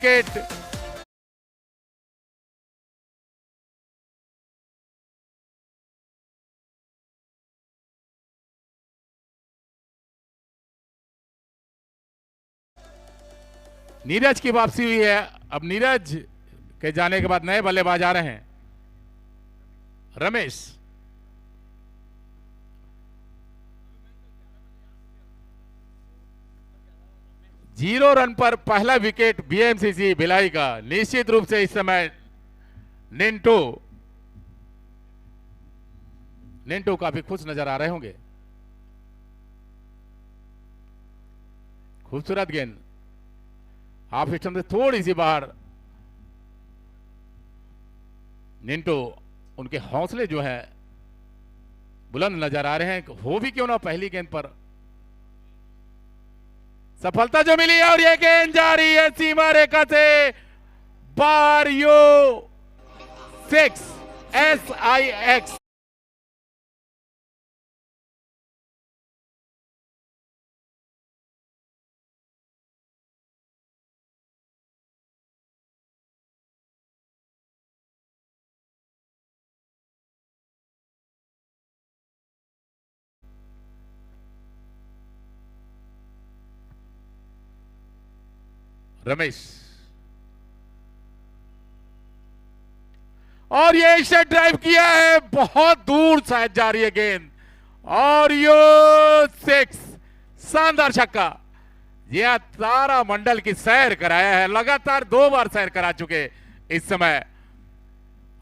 Wicket Neeraj की वापसी हुई है। अब नीरज के जाने के बाद नए बल्लेबाज आ रहे हैं। रमेश, जीरो रन पर पहला विकेट बीएमसीसी भिलाई का। निश्चित रूप से इस समय निंटू काफी खुश नजर आ रहे होंगे। खूबसूरत गेंद हाफ सिस्टम से थोड़ी सी बाहर। निंटू, उनके हौसले जो है बुलंद नजर आ रहे हैं। हो भी क्यों ना पहली गेंद पर सफलता जो मिली है और यह गेंद जा रही है सीमा रेखा से बार। यो 6 SIX। रमेश, और ये इसे ड्राइव किया है, बहुत दूर शायद जा रही है गेंद और यो 6। शानदार छक्का। यह तारा मंडल की सैर कराया है, लगातार 2 बार सैर करा चुके इस समय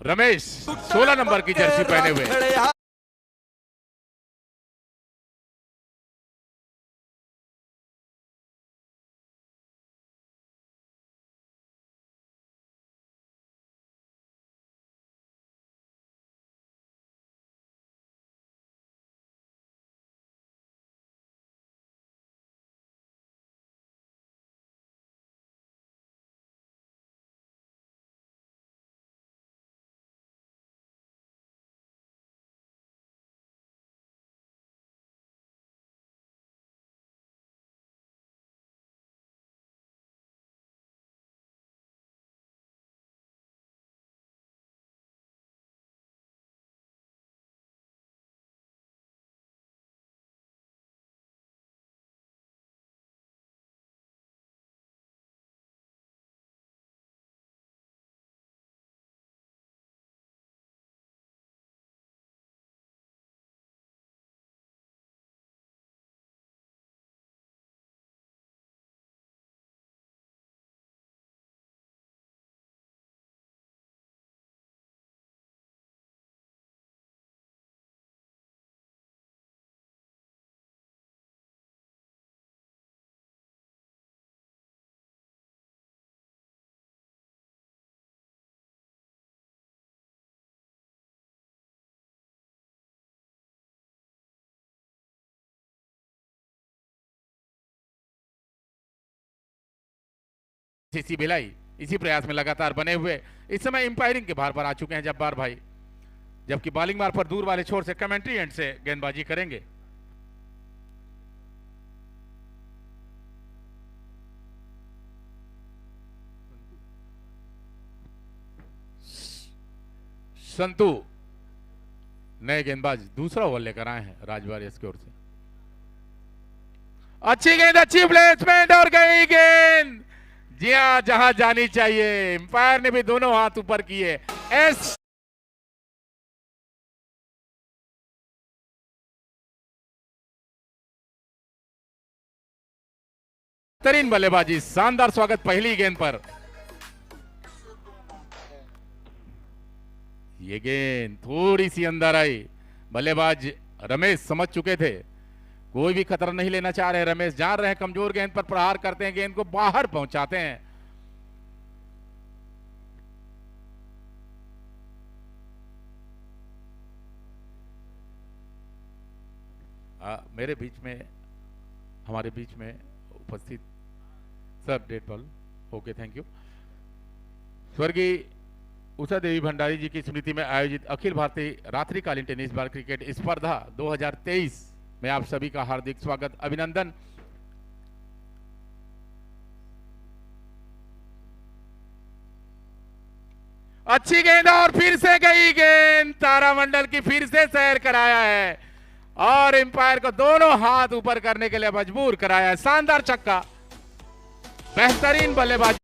रमेश 16 नंबर की जर्सी पहने हुए। सीसी भिलाई इसी प्रयास में लगातार बने हुए इस समय इंपायरिंग के भार पर आ चुके हैं जब्बार भाई, जबकि बॉलिंग मार पर दूर वाले छोर से कमेंट्री एंड से गेंदबाजी करेंगे। संतू नए गेंदबाज दूसरा ओवर लेकर आए हैं राजवारियस की ओर से। अच्छी गेंद, अच्छी प्लेसमेंट और गई गेंद जी हां जहां जानी चाहिए। एम्पायर ने भी दोनों हाथ ऊपर किए। एस तरीन बल्लेबाजी, शानदार स्वागत पहली गेंद पर। ये गेंद थोड़ी सी अंदर आई। बल्लेबाज रमेश समझ चुके थे, कोई भी खतरा नहीं लेना चाह रहे। रमेश जान रहे हैं कमजोर गेंद पर प्रहार करते हैं, गेंद को बाहर पहुंचाते हैं। मेरे बीच में, हमारे बीच में उपस्थित sir dead ball. Okay, thank you. स्वर्गीय उषा देवी भंडारी जी की स्मृति में आयोजित अखिल भारतीय रात्रिकालीन टेनिस बार क्रिकेट स्पर्धा 2023 में आप सभी का हार्दिक स्वागत, अभिनंदन। अच्छी गेंद और फिर से गई गेंद, तारामंडल की फिर से सैर कराया है और एम्पायर को दोनों हाथ ऊपर करने के लिए मजबूर कराया है। शानदार छक्का, बेहतरीन बल्लेबाजी।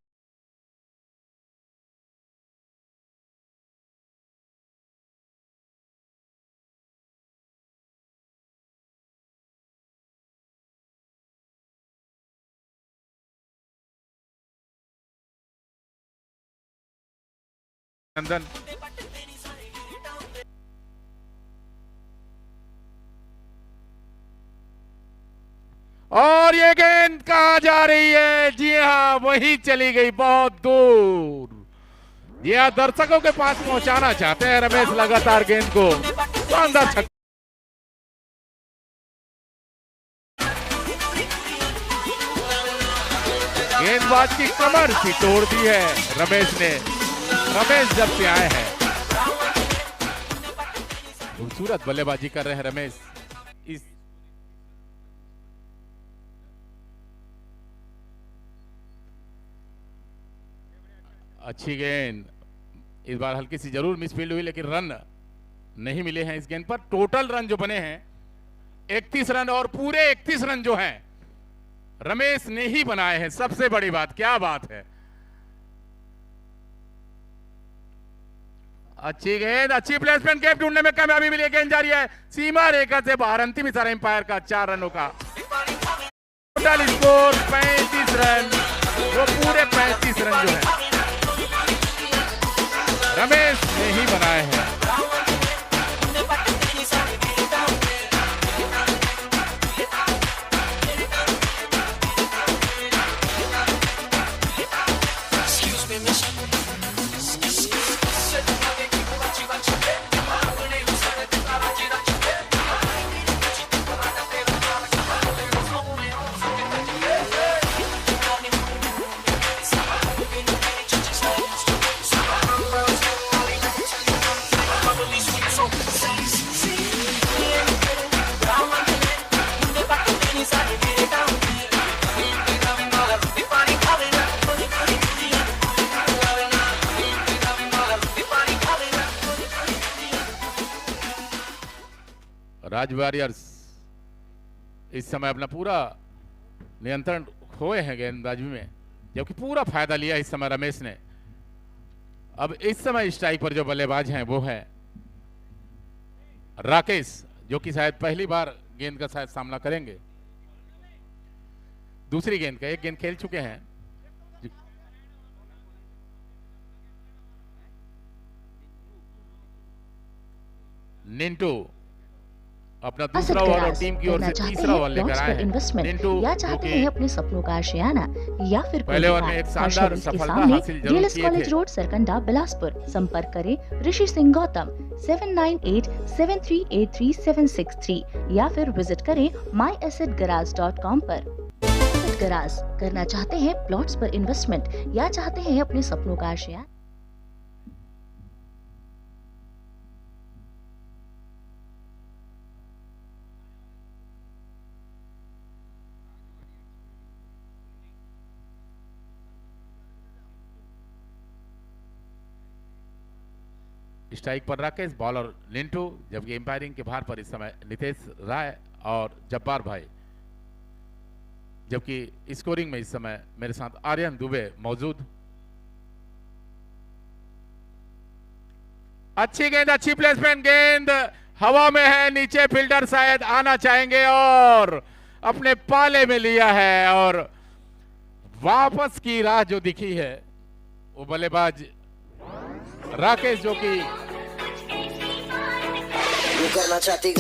नंदन और ये गेंद कहां जा रही है? जी हाँ, वही चली गई बहुत दूर। ये दर्शकों के पास पहुंचाना चाहते हैं रमेश लगातार गेंद को। शानदार छक्का, गेंदबाज की कमर सी तोड़ दी है रमेश ने। रमेश जब से आए हैं खूबसूरत बल्लेबाजी कर रहे हैं रमेश। इस अच्छी गेंद, इस बार हल्की सी जरूर मिसफील्ड हुई लेकिन रन नहीं मिले हैं इस गेंद पर। टोटल रन जो बने हैं 31 रन और पूरे 31 रन जो हैं रमेश ने ही बनाए हैं। सबसे बड़ी बात, क्या बात है। अच्छी गेंद, अच्छी प्लेसमेंट, गेंद ढूंढने में कामयाबी मिली। गेंद जा रही है सीमा रेखा से बाहर। अंतिम इशारा एम्पायर का 4 रनों का। टोटल स्कोर 35 रन, वो पूरे 35 रन जो है रमेश ने ही बनाए हैं। राज वॉरियर्स इस समय अपना पूरा नियंत्रण खोए हैं गेंदबाजी में, जबकि पूरा फायदा लिया इस समय रमेश ने। अब इस समय स्ट्राइक पर जो बल्लेबाज हैं वो है राकेश, जो कि शायद पहली बार गेंद का शायद सामना करेंगे। दूसरी गेंद का, एक गेंद खेल चुके हैं। निंटू अपना दूसरा ओवर और टीम की ओर से तीसरा ओवर लेकर आए हैं। निंटू या चाहते हैं अपने सपनों का आशियाना या फिर पहले ओवर में एक शानदार सफलता हासिल जरूर डीएलएस किए कॉलेज थे। रोड सरकंडा बिलासपुर। संपर्क करें ऋषि सिंह गौतम 7987383763 या फिर विजिट करें myassetgarage.com पर। गराज करना चाहते हैं प्लॉट्स पर इन्वेस्टमेंट या चाहते हैं अपने सपनों का आशियाना। स्ट्राइक पर राकेश, बॉलर लिंटू, जबकि एम्पायरिंग के भार पर इस समय नितेश राय और जब्बार भाई, जबकि स्कोरिंग में इस समय मेरे साथ आर्यन दुबे मौजूद। अच्छी गेंद, अच्छी प्लेसमेंट, गेंद हवा में है, नीचे फील्डर शायद आना चाहेंगे और अपने पाले में लिया है और वापस की राह जो दिखी है वो बल्लेबाज राकेश, जो कि करना चाहती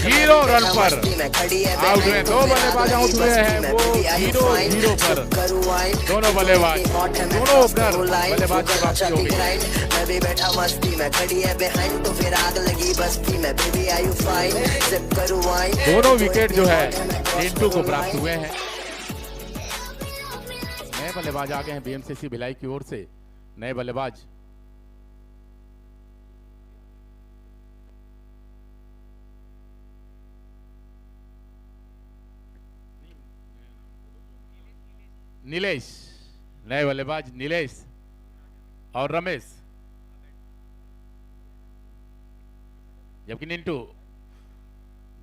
जीरो रन पर आउट हुए। दो बल्लेबाज आउट हुए हैं, वो 0-0 पर दोनों बल्लेबाज, दोनों ओपनर बल्लेबाज की वापसी हो गई। मैं भी बैठा मस्ती में, खड़ी है बिहाइंड तो फिर आग लगी बस्ती में। Baby are you fine, sip करूं वाइन। दोनों विकेट जो है लिंटू को प्राप्त हुए हैं। नए बल्लेबाज आ गए हैं बीएमसीसी भिलाई की ओर से। नए बल्लेबाज नीलेश, नए बल्लेबाज नीलेश और रमेश। जबकि निंटू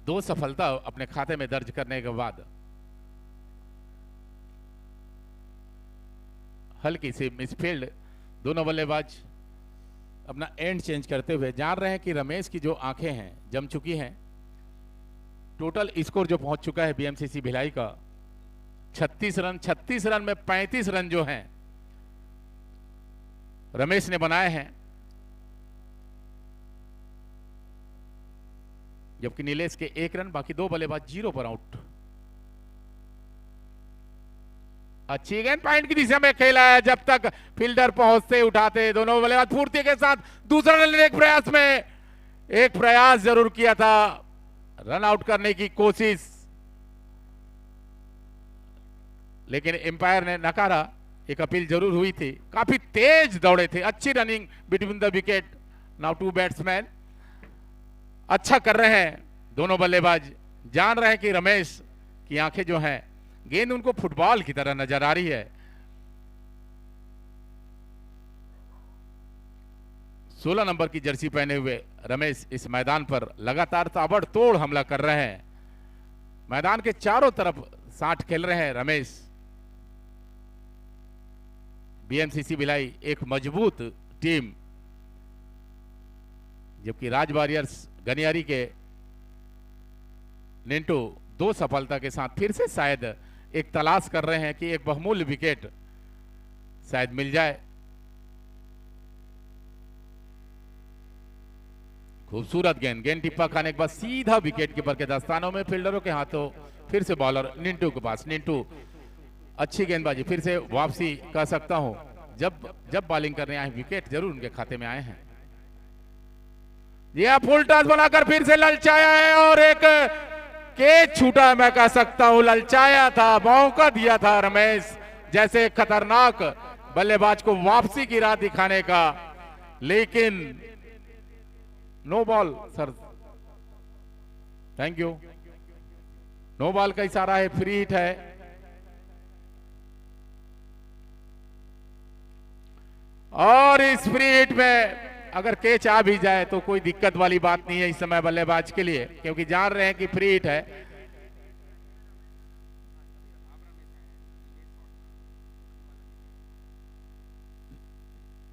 2 सफलता अपने खाते में दर्ज करने के बाद हल्की सी मिसफील्ड, दोनों बल्लेबाज अपना एंड चेंज करते हुए जान रहे हैं कि रमेश की जो आंखें हैं जम चुकी हैं। टोटल स्कोर जो पहुंच चुका है बीएमसीसी भिलाई का 36 रन, 36 रन में 35 रन जो हैं रमेश ने बनाए हैं, जबकि नीलेश के 1 रन, बाकी 2 बल्लेबाज 0 पर आउट। अच्छी गेंद पॉइंट की दिशा में खेला है, जब तक फील्डर पहुंचते उठाते दोनों बल्लेबाज फुर्ती के साथ दूसरा रन लेने के प्रयास में, एक प्रयास जरूर किया था रन आउट करने की कोशिश, लेकिन एम्पायर ने नकारा। एक अपील जरूर हुई थी, काफी तेज दौड़े थे, अच्छी running between the wicket. Now 2 batsman अच्छा कर रहे हैं दोनों बल्लेबाज, जान रहे हैं कि रमेश की आंखें जो हैं गेंद उनको फुटबॉल की तरह नजर आ रही है। 16 नंबर की जर्सी पहने हुए रमेश इस मैदान पर लगातार ताबड़तोड़ हमला कर रहे हैं। मैदान के चारों तरफ 60 खेल रहे हैं रमेश। बीएमसीसी भिलाई एक मजबूत टीम, जबकि राज वॉरियर्स गनियारी के निंटू 2 सफलता के साथ फिर से शायद एक तलाश कर रहे हैं कि एक बहुमूल्य विकेट शायद मिल जाए। खूबसूरत गेंद टिप्पा खाने के बाद सीधा विकेट कीपर के दस्तानों में, फील्डरों के हाथों। फिर से बॉलर निंटू के पास, निंटू अच्छी गेंदबाजी, फिर से वापसी कह सकता हूं। जब बॉलिंग करने आए विकेट जरूर उनके खाते में आए हैं। यह फुल टॉस बनाकर फिर से ललचाया है और एक कैच छूटा, मैं कह सकता हूं ललचाया था, मौका दिया था रमेश जैसे खतरनाक बल्लेबाज को वापसी की राह दिखाने का, लेकिन no ball. Sir thank you, no ball का इशारा है, फ्री हिट है। और इस फ्री हिट में अगर कैच आ भी जाए तो कोई दिक्कत वाली बात नहीं है इस समय बल्लेबाज के लिए, क्योंकि जान रहे हैं कि फ्री हिट है।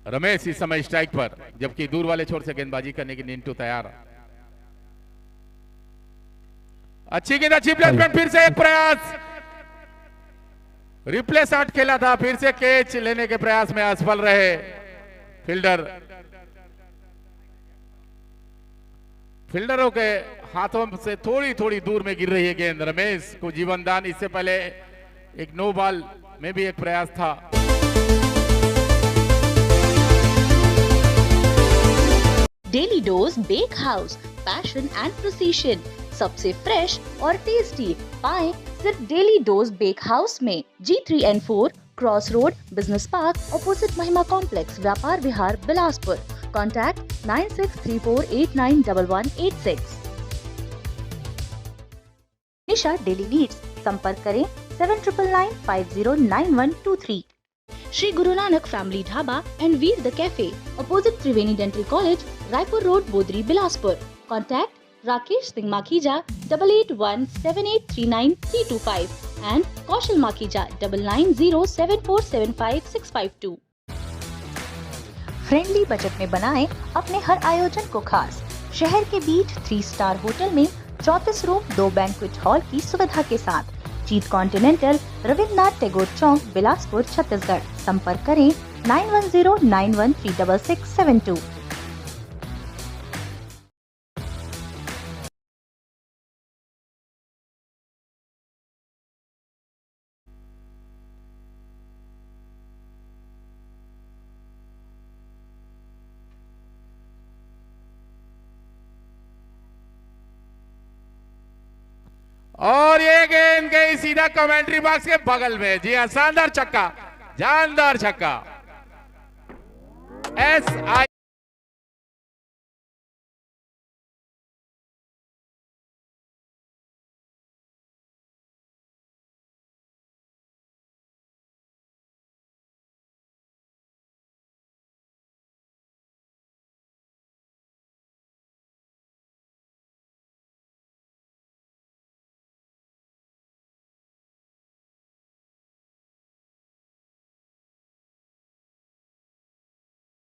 रमेश इस समय स्ट्राइक पर, जबकि दूर वाले छोर से गेंदबाजी करने की निंटू तैयार। अच्छी गेंद, अच्छी प्लेसमेंट, फिर से एक प्रयास, रिप्ले शॉट खेला था, फिर से कैच लेने के प्रयास में असफल रहे फील्डरों के हाथों से थोड़ी थोड़ी दूर में गिर रही है गेंद। रमेश को जीवनदान, इससे पहले एक नो बॉल में भी एक प्रयास था। Daily dose bake house, passion and precision, सबसे फ्रेश और टेस्टी पाएं सिर्फ डेली डोज बेक हाउस में। G3N4 cross road, business park, opposite Mahima complex, Vyapar Vihar, Bilaspur. Contact 9634891186। Nisha daily needs, संपर्क करें 7999509123। Shri Guru Nanak family dhaba and Veer the cafe, opposite Triveni dental college, Raipur road, Bodri, Bilaspur. Contact Rakesh Singh Makhija 8817839325 and Kaushal Makhija 9907475652। Friendly budget में बनाएं अपने हर आयोजन को खास। शहर के बीच 3 स्टार होटल में 34 रूम, 2 बैंक्वेट हॉल की सुविधा के साथ। जीत कॉन्टिनेंटल, रविन्द्रनाथ टैगोर चौक, बिलासपुर, छत्तीसगढ़। संपर्क करें 9109136672। और ये गेंद गई सीधा कमेंट्री बॉक्स के बगल में। जी हां, शानदार छक्का, जानदार छक्का। SI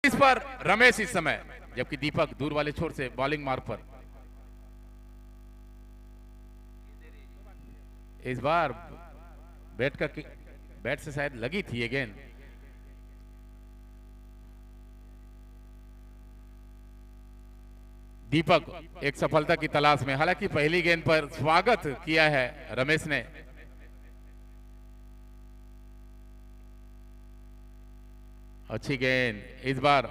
इस पर रमेश इस समय, जबकि दीपक दूर वाले छोर से बॉलिंग मार्ग पर। इस बार बैट से शायद लगी थी ये गेंद। दीपक एक सफलता की तलाश में, हालांकि पहली गेंद पर स्वागत किया है रमेश ने। अच्छी गेंद, इस बार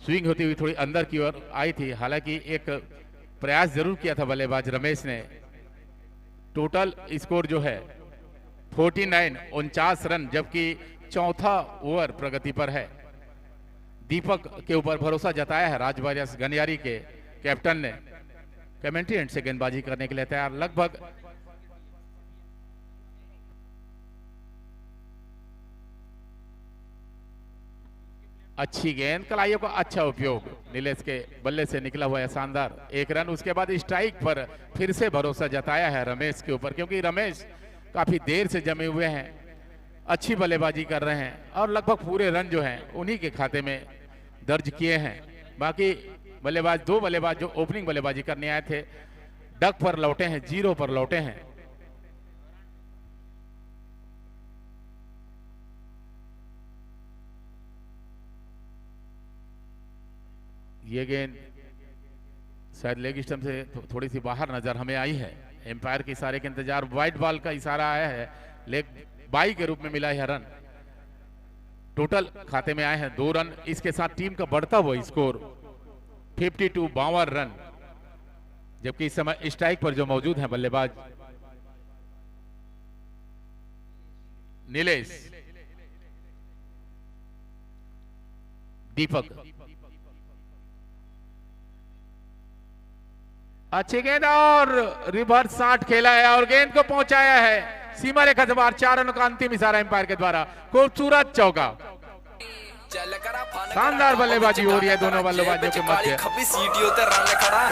स्विंग होती हुई थोड़ी अंदर की ओर आई थी, हालांकि एक प्रयास जरूर किया था बल्लेबाज रमेश ने। टोटल स्कोर जो है 49 रन, जबकि चौथा ओवर प्रगति पर है। दीपक के ऊपर भरोसा जताया है राजवारियर्स गनियारी के कैप्टन ने। कमेंट्री एंड से गेंदबाजी करने के लिए तैयार। लगभग अच्छी गेंद, कलाइयों का अच्छा उपयोग, नीलेश के बल्ले से निकला हुआ है शानदार 1 रन। उसके बाद स्ट्राइक पर फिर से भरोसा जताया है रमेश के ऊपर, क्योंकि रमेश काफी देर से जमे हुए हैं, अच्छी बल्लेबाजी कर रहे हैं और लगभग पूरे रन जो हैं उन्हीं के खाते में दर्ज किए हैं। बाकी बल्लेबाज, 2 बल्लेबाज जो ओपनिंग बल्लेबाजी करने आए थे, डक पर लौटे हैं, 0 पर लौटे हैं। ये गेंद शायद लेग स्टंप से थोड़ी सी बाहर नजर हमें आई है। एम्पायर के इशारे के इंतजार, व्हाइट बॉल का इशारा आया है, लेग बाई के रूप में मिला है रन। टोटल खाते में आए हैं 2 रन। इसके साथ टीम का बढ़ता हुआ स्कोर 52 रन, जबकि इस समय स्ट्राइक पर जो मौजूद हैं बल्लेबाज नीलेश, दीपक। अच्छी गेंद और रिवर्स शॉट खेला है और गेंद को पहुंचाया है सीमा रेखा से बाहर। 4 रनों का अंतिम इशारा एम्पायर के द्वारा। खूबसूरत चौका, शानदार बल्लेबाजी हो रही है दोनों बल्लेबाजों के मध्य।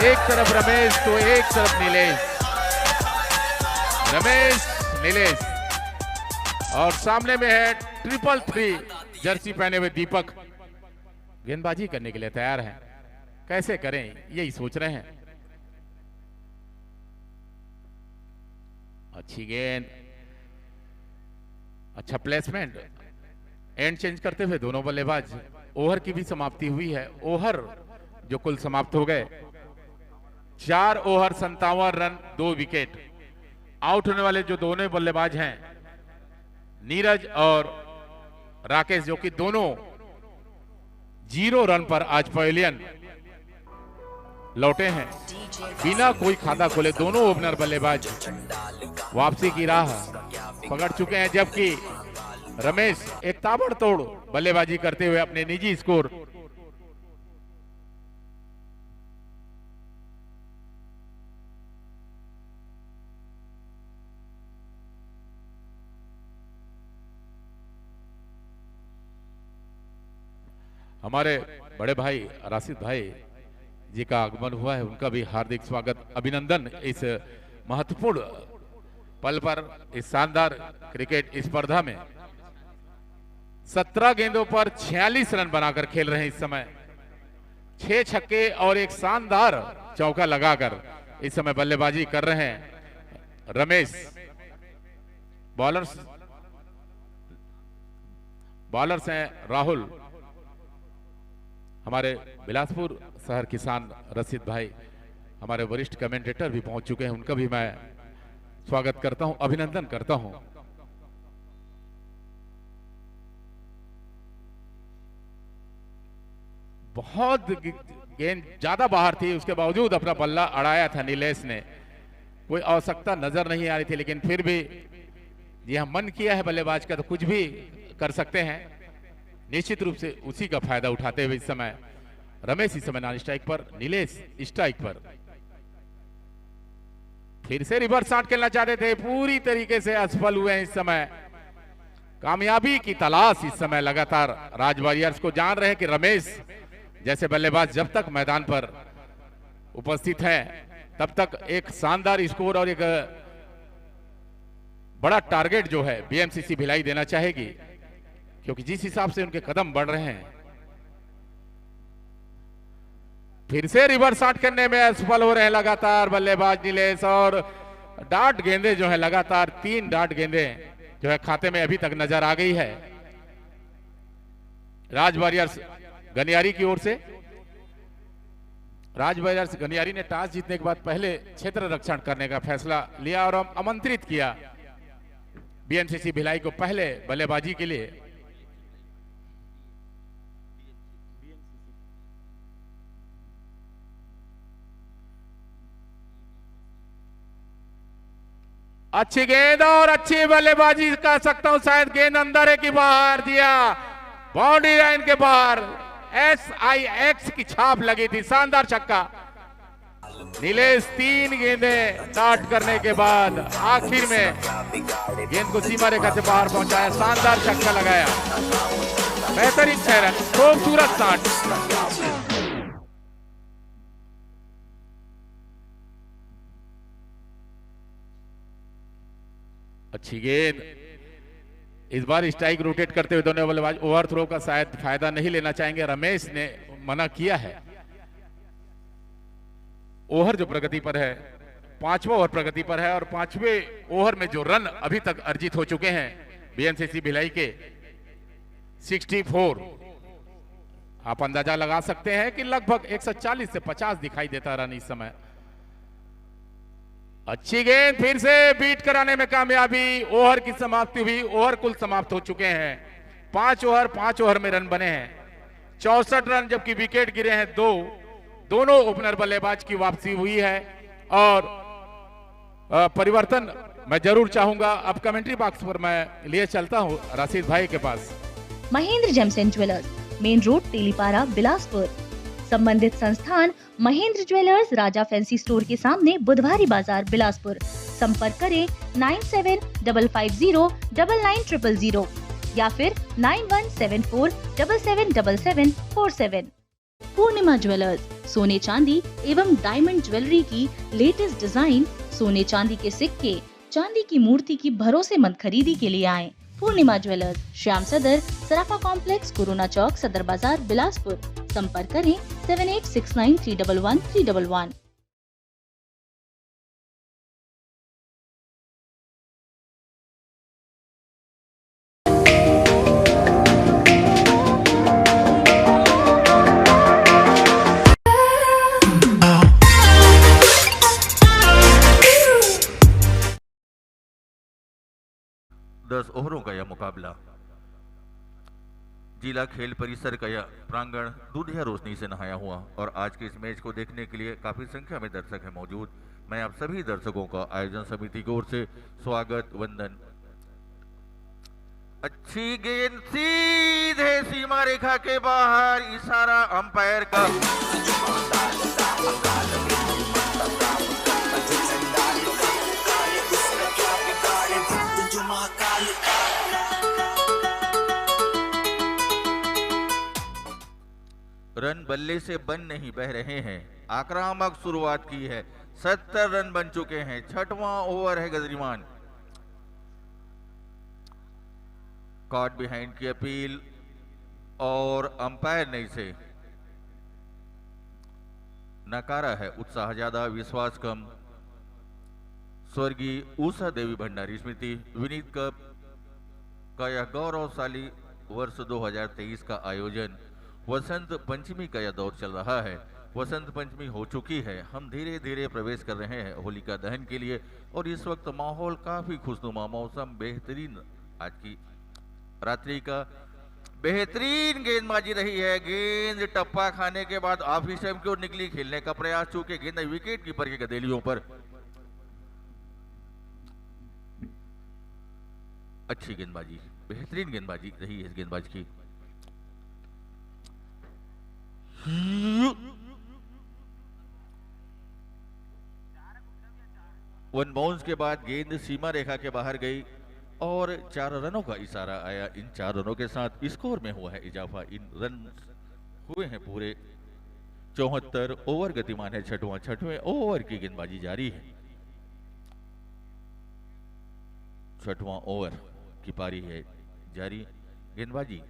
एक तरफ रमेश तो एक तरफ नीलेश। रमेश, नीलेश और सामने में है 333 जर्सी पहने हुए दीपक। गेंदबाजी करने के लिए तैयार हैं, कैसे करें यही सोच रहे हैं। अच्छी गेंद, अच्छा प्लेसमेंट। एंड चेंज करते हुए दोनों बल्लेबाज। ओवर की भी समाप्ति हुई है, ओवर जो कुल समाप्त हो गए 4 ओवर 57 रन 2 विकेट। आउट होने वाले जो दोनों बल्लेबाज हैं नीरज और राकेश, जो कि दोनों 0 रन पर आज पवेलियन लौटे हैं बिना कोई खाता खोले। दोनों ओपनर बल्लेबाज वापसी की राह पकड़ चुके हैं, जबकि रमेश एक ताबड़तोड़ बल्लेबाजी करते हुए अपने निजी स्कोर हमारे बड़े भाई राशिद भाई जी का आगमन हुआ है, उनका भी हार्दिक स्वागत, अभिनंदन इस महत्वपूर्ण पल पर, इस शानदार क्रिकेट स्पर्धा में। 17 गेंदों पर 46 रन बनाकर खेल रहे हैं इस समय। 6 छक्के और एक शानदार चौका लगाकर इस समय बल्लेबाजी कर रहे हैं रमेश। बॉलर्स हैं राहुल, हमारे बिलासपुर शहर किसान रशीद भाई, हमारे वरिष्ठ कमेंटेटर भी पहुंच चुके हैं, उनका भी मैं स्वागत करता हूं, अभिनंदन करता हूं। बहुत गेंद ज्यादा बाहर थी, उसके बावजूद अपना बल्ला अड़ाया था नीलेश ने। कोई आवश्यकता नजर नहीं आ रही थी, लेकिन फिर भी यह मन किया है बल्लेबाज का तो कुछ भी कर सकते हैं। निश्चित रूप से उसी का फायदा उठाते हुए इस समय रमेश इस समय नॉन स्ट्राइक पर, नीलेश स्ट्राइक पर। फिर से रिवर्स शॉट खेलना चाहते थे, पूरी तरीके से असफल हुए हैं इस समय। कामयाबी की तलाश इस समय लगातार राज वॉरियर्स को, जान रहे हैं कि रमेश जैसे बल्लेबाज जब तक मैदान पर उपस्थित हैं तब तक एक शानदार स्कोर और एक बड़ा टारगेट जो है बीएमसीसी भिलाई देना चाहेगी, क्योंकि जिस हिसाब से उनके कदम बढ़ रहे हैं फिर से रिवर्स शॉट करने में असफल हो रहे हैं लगातार बल्लेबाज नीलेश, और डार्ट गेंदे जो है लगातार 3 डार्ट गेंदे जो है खाते में अभी तक नजर आ गई है राज वॉरियर्स गनियारी की ओर से। राज वॉरियर्स गनियारी ने टॉस जीतने के बाद पहले क्षेत्र रक्षण करने का फैसला लिया और आमंत्रित किया बीएमसीसी भिलाई को पहले बल्लेबाजी के लिए। अच्छी गेंद और अच्छी बल्लेबाजी कह सकता हूं, शायद गेंद अंदर है कि बाहर दिया, बाउंड्री लाइन के बाहर SIX की छाप लगी थी। शानदार छक्का नीलेश, 3 गेंदें डाट करने के बाद आखिर में गेंद को सीमा रेखा से बाहर पहुंचाया, शानदार छक्का लगाया, बेहतरीन 6 रन, खूबसूरत शॉट। अच्छी गेंद, इस बार स्ट्राइक रोटेट करते हुए दोनों बल्लेबाज ओवर थ्रो का शायद फायदा नहीं लेना चाहेंगे, रमेश ने मना किया है। ओवर जो प्रगति पर है, 5वां ओवर प्रगति पर है और 5वें ओवर में जो रन अभी तक अर्जित हो चुके हैं बीएमसीसी भिलाई के 64, आप अंदाजा लगा सकते हैं कि लगभग 140 से 50 दिखाई देता रन इस समय। अच्छी गेंद, फिर से बीट कराने में कामयाबी, ओवर की समाप्ति हुई, ओवर कुल समाप्त हो चुके हैं। 5 ओवर में रन बने हैं, 64 रन, जबकि विकेट गिरे हैं 2। दोनों ओपनर बल्लेबाज की वापसी हुई है और परिवर्तन मैं जरूर चाहूंगा। अब कमेंट्री बॉक्स पर मैं लिए चलता हूं राशिद भाई के पास। Mahendra gems and jewellers, main road, Telipara, Bilaspur. संबंधित संस्थान Mahendra jewellers, Raja fancy store के सामने, बुधवारी बाजार, बिलासपुर। संपर्क करें 9750990000 या फिर 9174777747। पूर्णिमा ज्वेलर्स, सोने चांदी एवं डायमंड ज्वेलरी की लेटेस्ट डिजाइन, सोने चांदी के सिक्के, चांदी की मूर्ति की भरोसेमंद खरीदी के लिए आएं। पूर्णिमा ज्वेलर्स, श्याम सदर, सराफा कॉम्प्लेक्स, कोरोना चौक, सदर बाजार, बिलासपुर। संपर्क करें 7869311311। दस ओवरों का यह मुकाबला जिला खेल परिसर का यह प्रांगण दूधिया रोशनी से नहाया हुआ और आज के इस मैच को देखने के लिए काफी संख्या में दर्शक हैं मौजूद। मैं आप सभी दर्शकों का आयोजन समिति की ओर से स्वागत वंदन। अच्छी गेंद सीधे सीमा रेखा के बाहर, इशारा अंपायर का। रन बल्ले से बन नहीं बह रहे हैं, आक्रामक शुरुआत की है, 70 रन बन चुके हैं। 6वां ओवर है गजरीमान। कॉट बिहाइंड की अपील और अंपायर ने इसे नकारा है। उत्साह ज्यादा, विश्वास कम। स्वर्गीय उषा देवी भंडारी स्मृति विनीत कप का यह गौरवशाली वर्ष 2023 का आयोजन, वसंत पंचमी का यह दौर चल रहा है। वसंत पंचमी हो चुकी है, हम धीरे धीरे प्रवेश कर रहे हैं होलिका दहन के लिए और इस वक्त माहौल काफी खुशनुमा, मौसम बेहतरीन। आज की रात्रि का बेहतरीन गेंदबाजी रही है। गेंद टप्पा खाने के बाद ऑफ स्टंप की ओर निकली, खेलने का प्रयास, चूंकि गेंद विकेट कीपर के गदेलियों पर। अच्छी गेंदबाजी, बेहतरीन गेंदबाजी रही है इस गेंदबाज की। वन बाउंस के बाद गेंद सीमा रेखा के बाहर गई और 4 रनों का इशारा आया। इन 4 रनों के साथ स्कोर में हुआ है इजाफा। इन रन हुए हैं पूरे 74 ओवर गतिमान है। 6वें ओवर की गेंदबाजी जारी है। 6वां ओवर की पारी है जारी। गेंदबाजी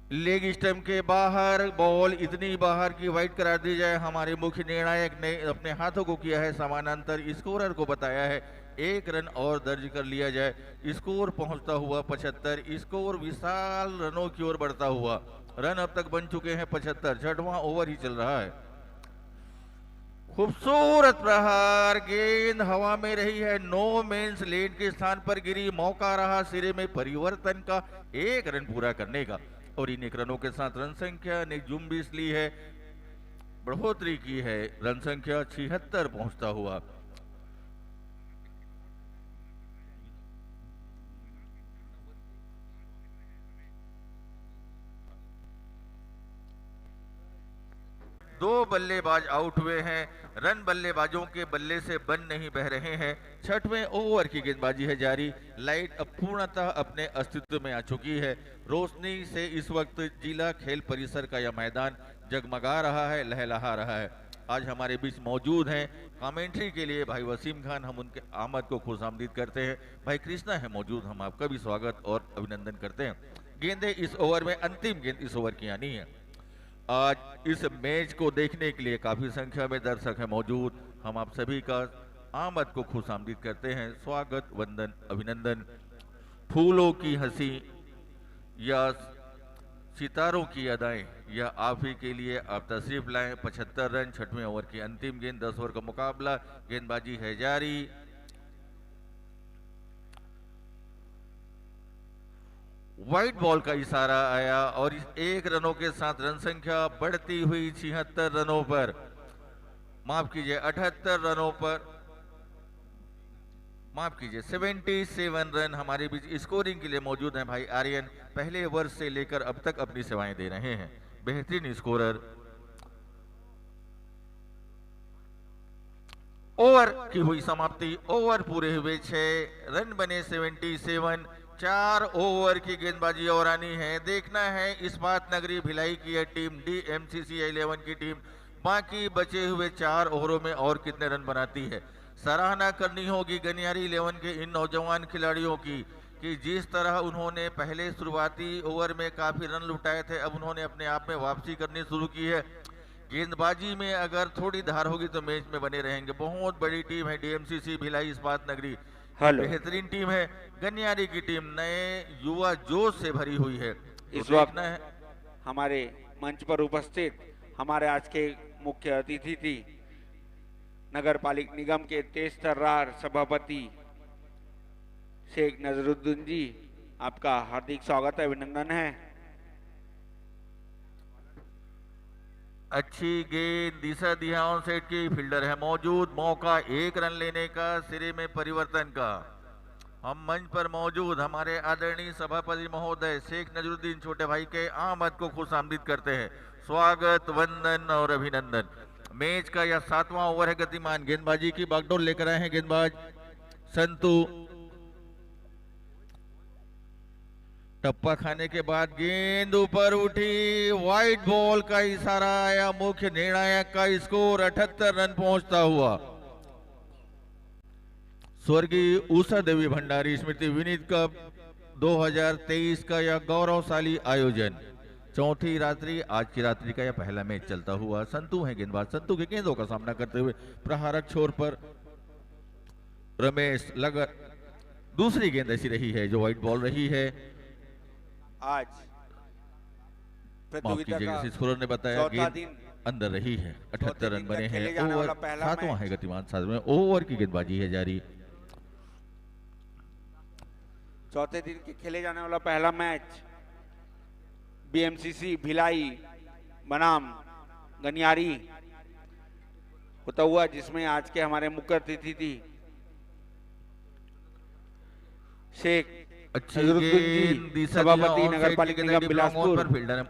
लेग स्टंप के बाहर बॉल इतनी बाहर की वाइड करार दी जाए। हमारे मुख्य निर्णायक ने अपने हाथों को किया है समानांतर, स्कोरर को बताया है 1 रन और दर्ज कर लिया जाए। स्कोर पहुंचता हुआ 75, स्कोर विशाल रनों की ओर बढ़ता हुआ। रन अब तक बन चुके हैं 75, 6वां ओवर ही चल रहा है। खूबसूरत प्रहार, गेंद हवा में रही है, नो मेंस लेन के स्थान पर गिरी। मौका रहा सिरे में परिवर्तन का, 1 रन पूरा करने का, और इन 1 रनों के साथ रन संख्या ने जुम्बिश ली है, बढ़ोतरी की है। रन संख्या 76 पहुंचता हुआ। दो बल्लेबाज आउट हुए हैं। रन बल्लेबाजों के बल्ले से बन नहीं बह रहे हैं। 6वें ओवर की गेंदबाजी है जारी। लाइट अब पूर्णतः अपने अस्तित्व में आ चुकी है। रोशनी से इस वक्त जिला खेल परिसर का यह मैदान जगमगा रहा है, लहलहा रहा है। आज हमारे बीच मौजूद हैं कमेंट्री के लिए भाई वसीम खान, हम उनके आमद को खुशामदीद करते हैं। भाई कृष्णा है मौजूद, हम आपका भी स्वागत और अभिनंदन करते हैं। गेंदें इस ओवर में, अंतिम गेंद इस ओवर की आनी है। आज इस मैच को देखने के लिए काफी संख्या में दर्शक हैं मौजूद। हम आप सभी का आमद को खुशामदीद करते हैं, स्वागत, वंदन, अभिनंदन। फूलों की हंसी या सितारों की अदाएं, यह आप ही के लिए। आप तशरीफ लाएं। 75 रन, 6वें ओवर की अंतिम गेंद, 10 ओवर का मुकाबला, गेंदबाजी है जारी। व्हाइट बॉल का इशारा आया और इस 1 रनों के साथ रन संख्या बढ़ती हुई 76 रनों पर, माफ कीजिए 78 रनों पर, माफ कीजिए 77 रन हमारे बीच स्कोरिंग के लिए मौजूद हैं भाई आर्यन। पहले वर्ष से लेकर अब तक अपनी सेवाएं दे रहे हैं, बेहतरीन स्कोरर। ओवर की हुई समाप्ति, ओवर पूरे हुए 6 रन बने 77। 4 ओवर की गेंदबाजी और आनी है। देखना है इस्पात नगरी भिलाई की यह टीम, DMCC 11 की टीम, बाकी बचे हुए 4 ओवरों में और कितने रन बनाती है। सराहना करनी होगी गनियारी 11 के इन नौजवान खिलाड़ियों की कि जिस तरह उन्होंने पहले शुरुआती ओवर में काफी रन लुटाए थे, अब उन्होंने अपने आप में वापसी करनी शुरू की है। गेंदबाजी में अगर थोड़ी धार होगी तो मैच में बने रहेंगे। बहुत बड़ी टीम है DMCC भिलाई इस्पात नगरी, बेहतरीन टीम है। गनियारी की टीम नए युवा जोश से भरी हुई है। इस वक्त हमारे मंच पर उपस्थित हमारे आज के मुख्य अतिथि थी नगर पालिका निगम के तेज तर्रार सभापति शेख नजरुद्दीन जी, आपका हार्दिक स्वागत है, अभिनंदन है। अच्छी गेंद दिशा दिहाओं सेट की, फील्डर है मौजूद, मौका 1 रन लेने का, सिरे में परिवर्तन का। हम मंच पर मौजूद हमारे आदरणीय सभापति महोदय शेख नजरुद्दीन छोटे भाई के आमद को खुशामदीद करते हैं, स्वागत, वंदन और अभिनंदन। मैच का यह 7वां ओवर है गतिमान। गेंदबाजी की बागडोर लेकर आए हैं गेंदबाज संतू। टप्पा खाने के बाद गेंद ऊपर उठी, व्हाइट बॉल का इशारा आया, मुख्य निर्णायक का। स्कोर 78 रन पहुंचता हुआ। स्वर्गीय उषा देवी भंडारी स्मृति विनीत कप 2023 का यह गौरवशाली आयोजन, चौथी रात्रि, आज की रात्रि का यह पहला मैच चलता हुआ। संतू है गेंदबाज, संतू के गेंदों का सामना करते हुए प्रहारक छोर पर रमेश लगर। दूसरी गेंद ऐसी रही है जो व्हाइट बॉल रही है। आज प्रतियोगिता का स्कोरर ने बताया चौथा गेंद दिन अंदर रही है। 78 रन बने हैं। खेले जाने ओवर वाला पहला 7वां मैच। है गतिमान। 7वें ओवर की गेंदबाजी है जारी। चौथे दिन के खेले जाने वाला पहला मैच BMCC भिलाई बनाम गनियारी होता हुआ, जिसमें आज के हमारे मुख्य अतिथि थी शेख अच्छी नजरुद्दीन गेंद जी, दिशा सभापति दिया नगर पालिका निगम बिलासपुर पर फील्डर है।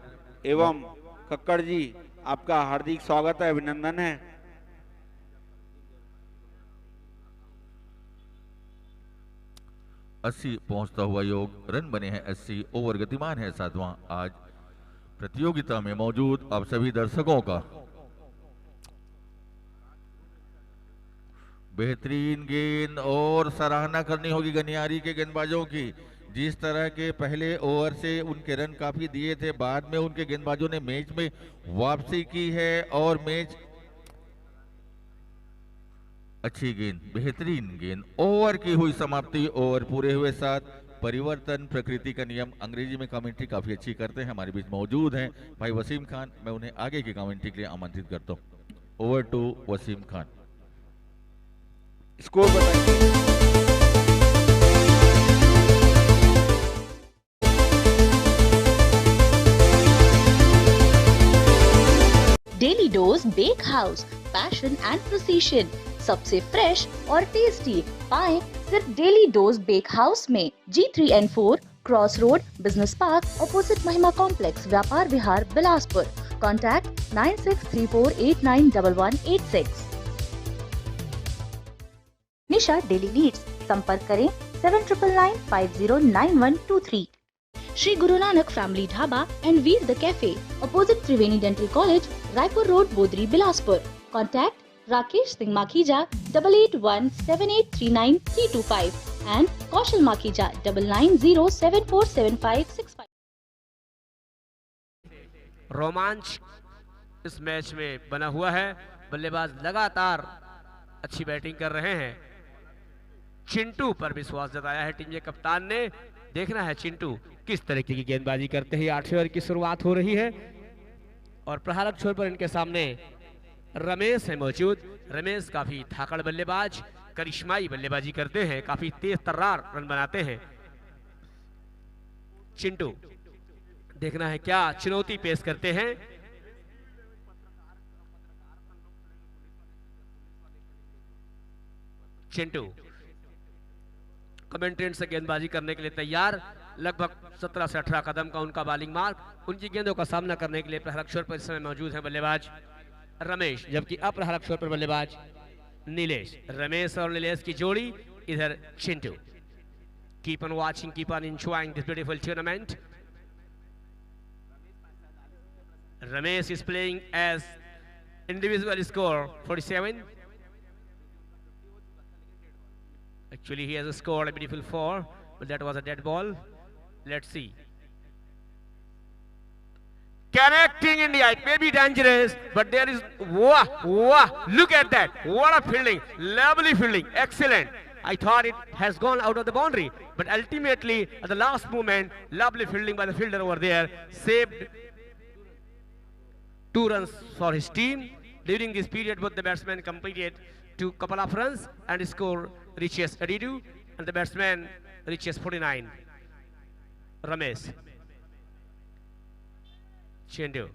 एवं कक्कड़ जी, आपका हार्दिक स्वागत है, अभिनंदन है। अस्सी पहुंचता हुआ योग, रन बने हैं 80, ओवर गतिमान है 7वां। आज प्रतियोगिता में मौजूद आप सभी दर्शकों का बेहतरीन गेंद और सराहना करनी होगी गनियारी के गेंदबाजों की। जिस तरह के पहले ओवर से उनके रन काफी दिए थे, बाद में उनके गेंदबाजों ने मैच में वापसी की है और मैच अच्छी गेंद, बेहतरीन गेंद, ओवर की हुई समाप्ति, ओवर पूरे हुए 7। परिवर्तन प्रकृति का नियम। अंग्रेजी में कमेंट्री काफी अच्छी करते हैं, हमारे बीच मौजूद हैं भाई वसीम खान। मैं उन्हें आगे की कमेंट्री के लिए आमंत्रित करता हूं। Over to Wasim Khan. Score बताइए। Daily dose bake house, passion and precision, सबसे फ्रेश और टेस्टी पाएं सिर्फ डेली डोज बेक हाउस में। G3N4 cross road, business park, opposite Mahima complex, Vyapar Vihar, Bilaspur. Contact 9634891186। Nisha daily needs, संपर्क करें 7999509123। Shri Guru Nanak family dhaba and Veer the cafe, opposite Triveni dental college, Raipur road, Bodri, Bilaspur. Contact Rakesh Singh Makhija 8817839325 and Kaushal Makhija 9907475565। रोमांच इस match में बना हुआ है। बल्लेबाज लगातार अच्छी बैटिंग कर रहे हैं। चिंटू पर विश्वास जताया है टीम के कप्तान ने। देखना है चिंटू किस तरीके की गेंदबाजी करते हैं। 8वें ओवर की शुरुआत हो रही है और प्रहारक छोर पर इनके सामने रमेश है मौजूद। रमेश काफी थाकड़ बल्लेबाज, करिश्माई बल्लेबाजी करते हैं, काफी तेज तर्रार रन बनाते हैं। चिंटू देखना है क्या चुनौती पेश करते हैं। चिंटू कमेंटेंट से गेंदबाजी करने के लिए तैयार। लगभग 17 से 18 कदम का उनका बॉलिंग मार्क। उनकी गेंदों का सामना करने के लिए प्रहारक छोर पर इस समय मौजूद है बल्लेबाज रमेश, जबकि अप्रहारक छोर पर बल्लेबाज नीलेश। रमेश और नीलेश की जोड़ी, इधर Chintu. Keep on watching, keep on enjoying this beautiful tournament. Ramesh is playing as individual score 47. Actually, he has scored a beautiful 4, but that was a dead ball. Let's see. Connecting India, it may be dangerous, but there is wow, look at that, what a fielding, lovely fielding, excellent. I thought it has gone out of the boundary, but ultimately at the last moment, lovely fielding by the fielder over there, saved 2 runs for his team. During this period, both the batsmen completed 2 couple of runs and the score reaches 82 and the batsman reaches 49. Ramesh. Chendu.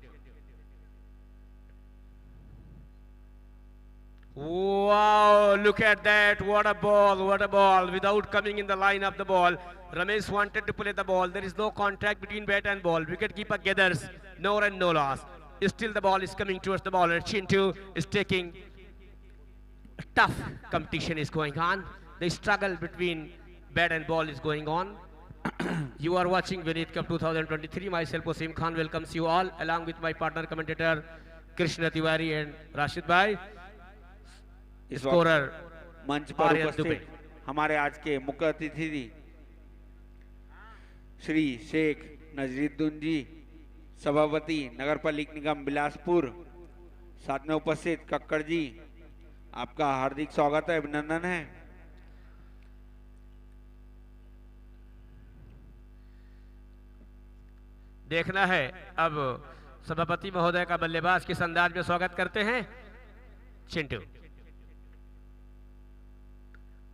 Wow, look at that, what a ball, without coming in the line of the ball. Ramesh wanted to play the ball, there is no contact between bat and ball. Wicketkeeper gathers, no run, no loss. Still the ball is coming towards the bowler. Chintu is taking a tough competition is going on. The struggle between bat and ball is going on. You are watching Vineet Cup 2023. Myself Wasim Khan welcomes you all along with my partner commentator Krishna Tiwari and Rashid Bhai. Scorer मंच पर उपस्थित हमारे आज के मुख्य अतिथि श्री शेख नजरुद्दीन जी, सभापति नगर पालिक निगम बिलासपुर, साथ में उपस्थित कक्कड़ जी, आपका हार्दिक स्वागत है, अभिनंदन है। देखना है अब सभापति महोदय का बल्लेबाज किस अंदाज में स्वागत करते हैं। चिंटू,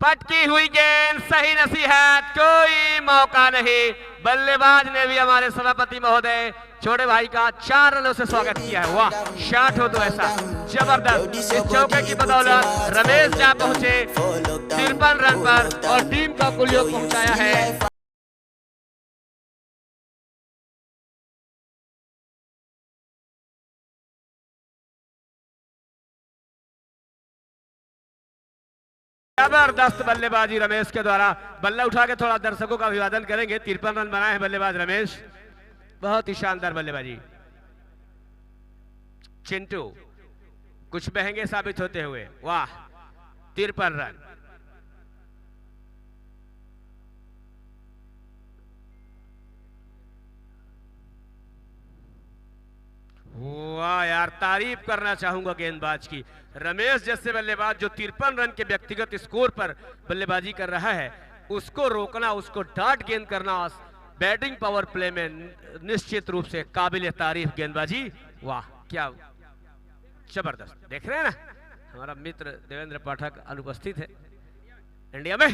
पटकी हुई गेंद, सही नसीहत, कोई मौका नहीं। बल्लेबाज ने भी हमारे सभापति महोदय छोटे भाई का 4 रनों से स्वागत किया है। वाह, शॉट हो तो ऐसा जबरदस्त। इस चौके की बदौलत रमेश जा पहुंचे 53 रन पर और टीम का कुल योग पहुंचाया है। जबरदस्त बल्लेबाजी रमेश के द्वारा। बल्ला उठा के थोड़ा दर्शकों का अभिवादन करेंगे। 53 रन बनाए हैं बल्लेबाज रमेश, बहुत ही शानदार बल्लेबाजी। चिंटू कुछ महंगे साबित होते हुए, वाह, 53 रन। यार, तारीफ करना चाहूंगा गेंदबाज की। रमेश जैसे बल्लेबाज जो 53 रन के व्यक्तिगत स्कोर पर बल्लेबाजी कर रहा है, उसको रोकना, उसको डाट गेंद करना बैटिंग पावर प्ले में निश्चित रूप से काबिल तारीफ गेंदबाजी। वाह, क्या जबरदस्त। देख रहे हैं ना, हमारा मित्र देवेंद्र पाठक अनुपस्थित है इंडिया में।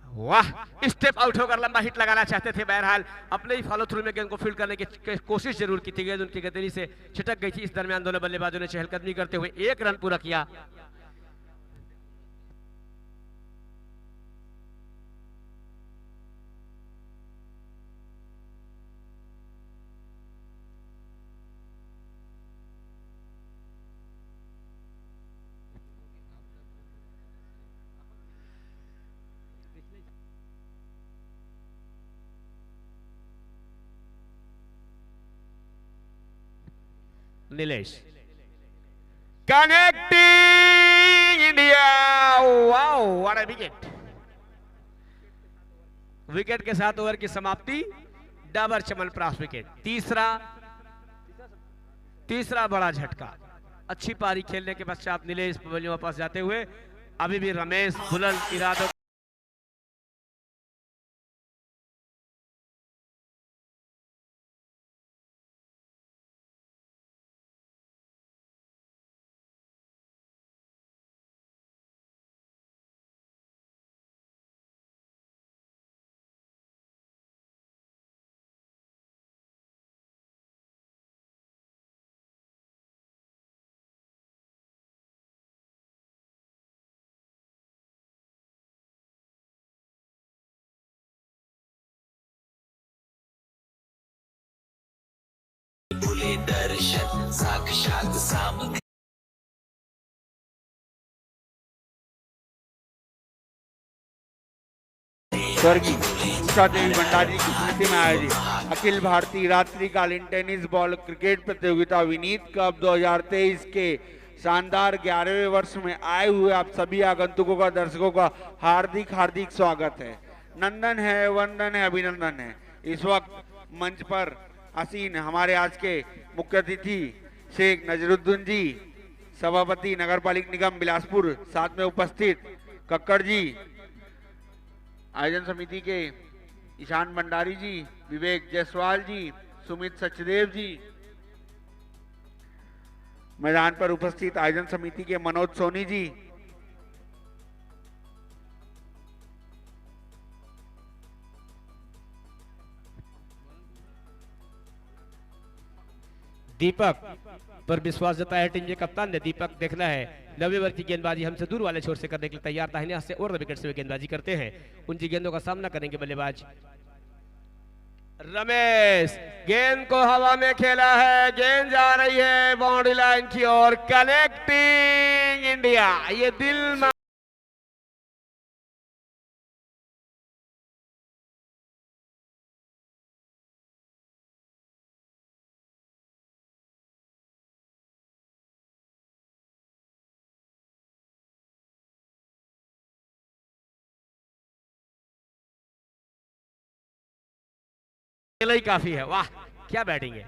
वाह, स्टेप आउट होकर लंबा हिट लगाना चाहते थे, बहरहाल अपने ही फॉलो थ्रू में गेंद को फील्ड करने की कोशिश जरूर की थी। गेंद उनकी गति से छिटक गई थी। इस दरमियान दोनों बल्लेबाजों ने चहलकदमी करते हुए 1 रन पूरा किया। Nilesh connecting India. Wow, what a wicket. Wicket के साथ ओवर की समाप्ति, डाबर चमन प्राप्त विकेट। तीसरा बड़ा झटका। अच्छी पारी खेलने के पश्चात नीलेश पवेलियन वापस जाते हुए अभी भी रमेश बुलंद इरादों दर्शन साक्षात सामने। स्वर्गीय उषा देवी भंडारी की स्मृति में आयोजित अखिल भारतीय रात्रिकालीन टेनिस बॉल क्रिकेट प्रतियोगिता विनीत कप 2023 के शानदार 11वें वर्ष में आए हुए आप सभी आगंतुकों का, दर्शकों का हार्दिक हार्दिक स्वागत है। नंदन है, वंदन है, अभिनंदन है। इस वक्त मंच पर आसीन हमारे आज के मुख्य अतिथि शेख नजरुद्दीन जी, सभापति नगर पालिक निगम बिलासपुर, साथ में उपस्थित कक्कड़ जी, आयोजन समिति के ईशान भंडारी जी, विवेक जायसवाल जी, सुमित सचदेव जी, मैदान पर उपस्थित आयोजन समिति के मनोज सोनी जी, दीपक पर विश्वास जताया है टीम के कप्तान ने। दीपक देखना है 90 ओवर की गेंदबाजी हमसे दूर वाले छोर से करने के लिए तैयार। दाहिने हाथ से और विकेट से गेंदबाजी करते हैं। उनकी गेंदों का सामना करेंगे बल्लेबाज रमेश। गेंद को हवा में खेला है, गेंद जा रही है बाउंड्री लाइन की ओर। कनेक्टिंग इंडिया, ये दिल ही काफी है। वाह, क्या बैटिंग है।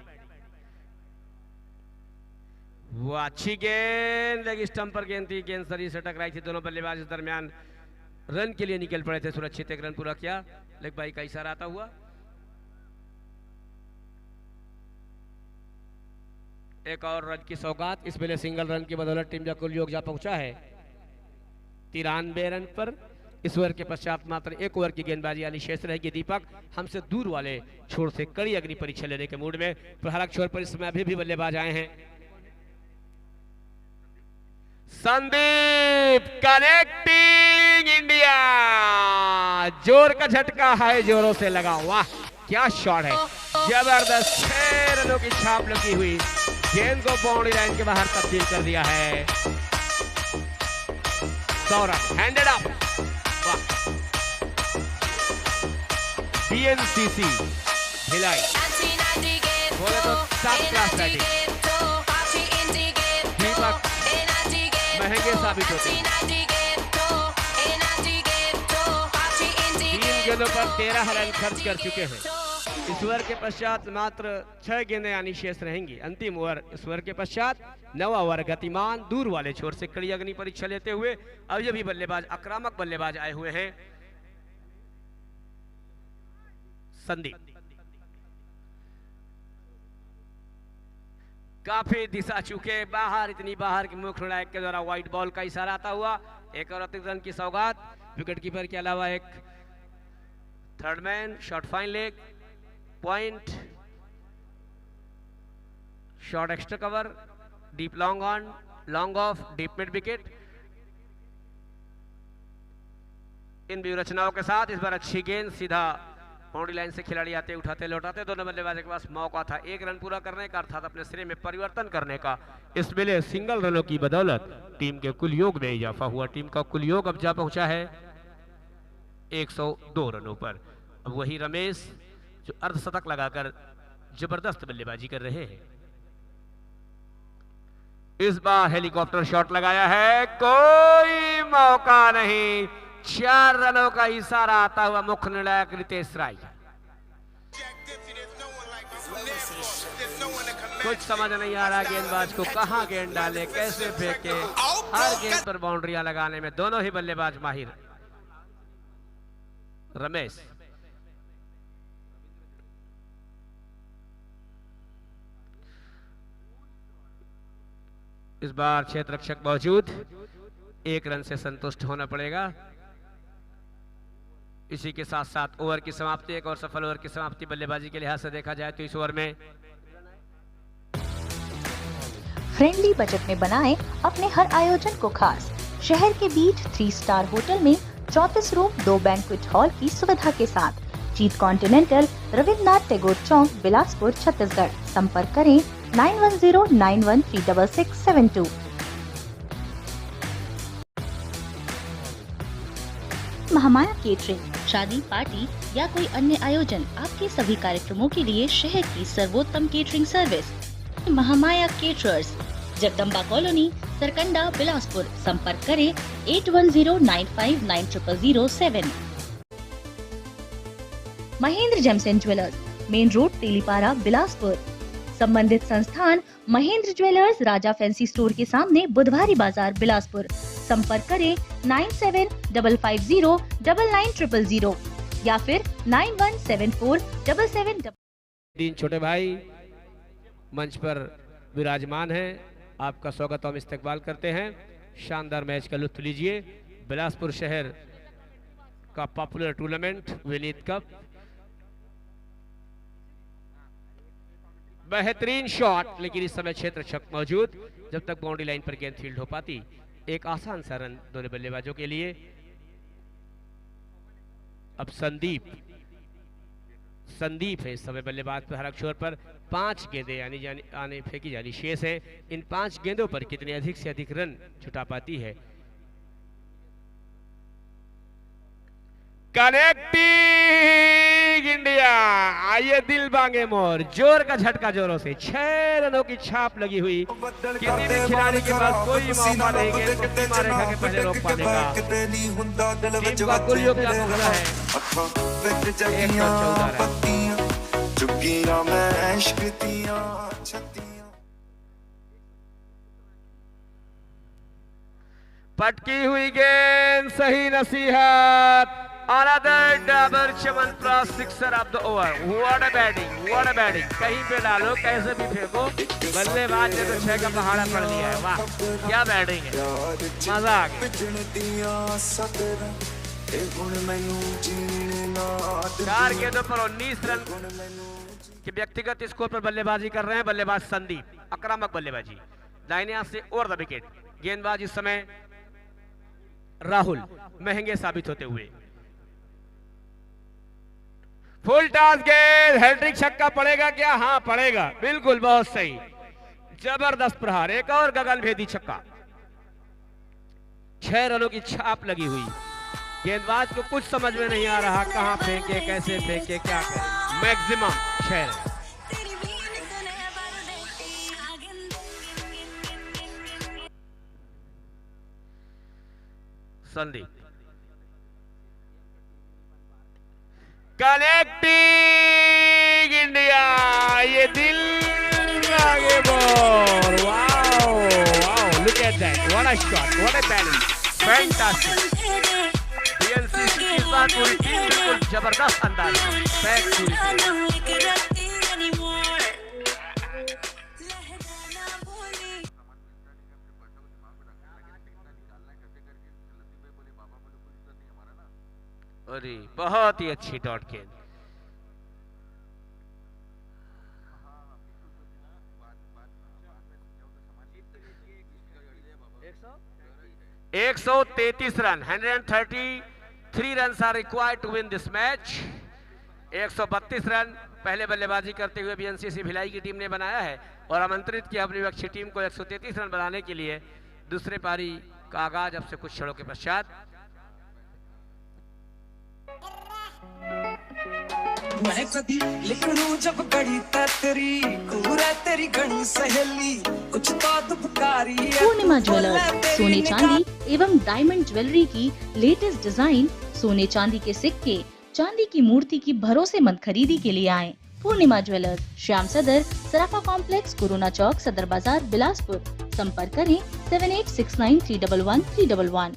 वो अच्छी गेंद, लेग स्टंप पर गेंद थी, गेंद शरीर से टकराई थी। दोनों बल्लेबाज इस दरमियान रन के लिए निकल पड़े थे। सुरक्षित 1 रन पूरा किया। लेग बाई का इशारा आता हुआ। एक और रन की सौगात। इस वेले सिंगल रन की बदौलत टीम का कुल योग जा पहुंचा है 93 रन पर। इस ओवर के पश्चात मात्र 1 ओवर की गेंदबाजी वाली शेष रहेगी। दीपक हमसे दूर वाले छोर से कड़ी अग्नि परीक्षा लेने के मूड में। प्रहारक छोर पर इस समय अभी भी बल्लेबाज आए हैं। Sandeep, connecting India. जोर का झटका है, जोरों से लगा। वाह, क्या शॉट है, जबरदस्त। 6 रनों की छाप लगी हुई। गेंद को बाउंड्री लाइन के बाहर तब्दील कर दिया है। 100 run handed up. BNCC Bhilai बोले तो टॉप क्लास बैटिंग। दीपक महंगे साबित होते हैं। 3 गेंदों पर 13 रन खर्च कर चुके हैं। इस ओवर के पश्चात मात्र 6 गेंदें यानी शेष रहेंगी। अंतिम ओवर इस ओवर के पश्चात 9वां ओवर गतिमान दूर वाले छोर से कड़ी अग्नि परीक्षा लेते हुए अब ये भी बल्लेबाज आक्रामक बल्लेबाज आए हुए हैं संदीप। काफी दिशा चुके बाहर, इतनी बाहर की मुख्य निर्णायक के द्वारा व्हाइट बॉल का इशारा आता हुआ एक और अतिरिक्त रन की सौगात विकेट कीपर के अलावा एक third man, short fine leg, point, short extra cover, deep long on, long off, deep mid wicket. इन व्यूहरचनाओं के साथ इस बार अच्छी गेंद सीधा बाउंड्री लाइन से खिलाड़ी आते उठाते लौटाते, दोनों बल्लेबाजों के पास मौका था एक रन पूरा करने का, अर्थात अपने सिरे में परिवर्तन करने का। इस वेले सिंगल रनों की बदौलत टीम के कुल योग में इजाफा हुआ। टीम का कुल योग अब जा पहुंचा है 102 रनों पर। अब वही रमेश जो अर्धशतक लगाकर जबरदस्त बल्लेबाजी कर रहे हैं। इस बार हेलीकॉप्टर शॉट लगाया है, कोई मौका नहीं। 4 रनों का इशारा आता हुआ मुख्य निर्णायक रितेश राय। कुछ समझ नहीं आ रहा गेंदबाज को कहां गेंद डाले, कैसे फेंके। हर गेंद पर बाउंड्रियां लगाने में दोनों ही बल्लेबाज माहिर। रमेश इस बार क्षेत्र रक्षक मौजूद, 1 रन से संतुष्ट होना पड़ेगा। इसी के साथ साथ ओवर की समाप्ति, एक और सफल ओवर की समाप्ति बल्लेबाजी के लिहाज से देखा जाए तो इस ओवर में फ्रेंडली बजट में बनाएं अपने हर आयोजन को खास। शहर के बीच 3 स्टार होटल में 34 रूम 2 बैंक्वेट हॉल की सुविधा के साथ जीत कॉन्टिनेंटल, रविन्द्रनाथ टैगोर चौक, बिलासपुर, छत्तीसगढ़। संपर्क करें 9109136672। महामाया केटरिंग, शादी, पार्टी या कोई अन्य आयोजन, आपके सभी कार्यक्रमों के लिए शहर की सर्वोत्तम catering service Mahamaya caterers, Jagdamba colony, Sarkanda, Bilaspur. संपर्क करें 8109590007। Mahendra gems and jewellers, main road, Telipara, Bilaspur. संबंधित संस्थान Mahendra jewellers, Raja fancy store के सामने, बुधवारी बाजार, बिलासपुर। संपर्क करें 9750999000 या फिर 917477। तीन छोटे भाई मंच पर विराजमान हैं, आपका स्वागत और इस्तकबाल करते हैं। शानदार मैच का लुत्फ लीजिए। बिलासपुर शहर का पॉपुलर टूर्नामेंट विनीत कप। बेहतरीन शॉट, लेकिन इस समय क्षेत्र रक्षक मौजूद, जब तक बाउंड्री लाइन पर गेंद फील्ड हो पाती। एक आसान सा रन दोनों बल्लेबाजों के लिए। अब संदीप है इस समय बल्लेबाज पर। हर छोर पर 5 गेंदें आने फेंकी जानी शेष है। इन 5 गेंदों पर कितने अधिक से अधिक रन जुटा पाती है। कनेक्टिंग इंडिया, आइए दिल बांगे मोर, जोर का झटका जोरों से। 6 रनों की छाप लगी हुई। किसी भी खिलाड़ी के पास कोई मौका नहीं गेंद को सीमा रेखा के पहले रोक पाने का। टीम का कुल योग क्या होता है 114 रन। पटकी हुई गेंद, सही नसीहत। Another double Chamanpras sixer of the over. What a batting, what a batting. कहीं पे डालो, कैसे भी फेंको, बल्लेबाज ने तो 6 का पहाड़ा पड़ लिया है। वाह क्या बैटिंग है, मजा आ गया। 4 गेंदों पर 19 रन के व्यक्तिगत स्कोर पर बल्लेबाजी कर रहे हैं बल्लेबाज संदीप। आक्रामक बल्लेबाजी, दाहिने हाथ से ओवर द विकेट। गेंदबाज इस समय राहुल महंगे साबित होते हुए। फुल टॉस गेंद, हैट्रिक छक्का पड़ेगा क्या? हाँ पड़ेगा, बिल्कुल, बहुत सही, जबरदस्त प्रहार। एक और गगनभेदी छक्का। 6 रनों की छाप लगी हुई। गेंदबाज को कुछ समझ में नहीं आ रहा, कहां फेंके, कैसे फेंके, क्या करे। Maximum 6 run. Sandeep connecting Nice shot. What a balance. Fantastic. BNCC की इस बार पूरी टीम बिल्कुल जबरदस्त अंदाज में बैक पूरी अरे बहुत ही अच्छी डॉट गेंद। एक 133 run 133 runs are required to win this match। 132 run पहले बल्लेबाजी करते हुए बीएनसीसी भिलाई की टीम ने बनाया है और आमंत्रित किया अपनी विपक्षी टीम को 133 रन बनाने के लिए। दूसरे पारी का आगाज अब से कुछ क्षणों के पश्चात। मैं कदी लिखूं जब बड़ी तेरी पूरा तेरी घनी सहेली कुछ तो पुकारी। पूर्णिमा ज्वेलर्स सोने चांदी एवं डायमंड ज्वेलरी की लेटेस्ट डिजाइन, सोने चांदी के सिक्के, चांदी की मूर्ति की भरोसेमंद खरीदी के लिए आए। पूर्णिमा ज्वेलर्स, श्याम सदर, सराफा कॉम्प्लेक्स, कोरोना चौक, सदर बाजार, बिलासपुर। संपर्क करें 7869311311।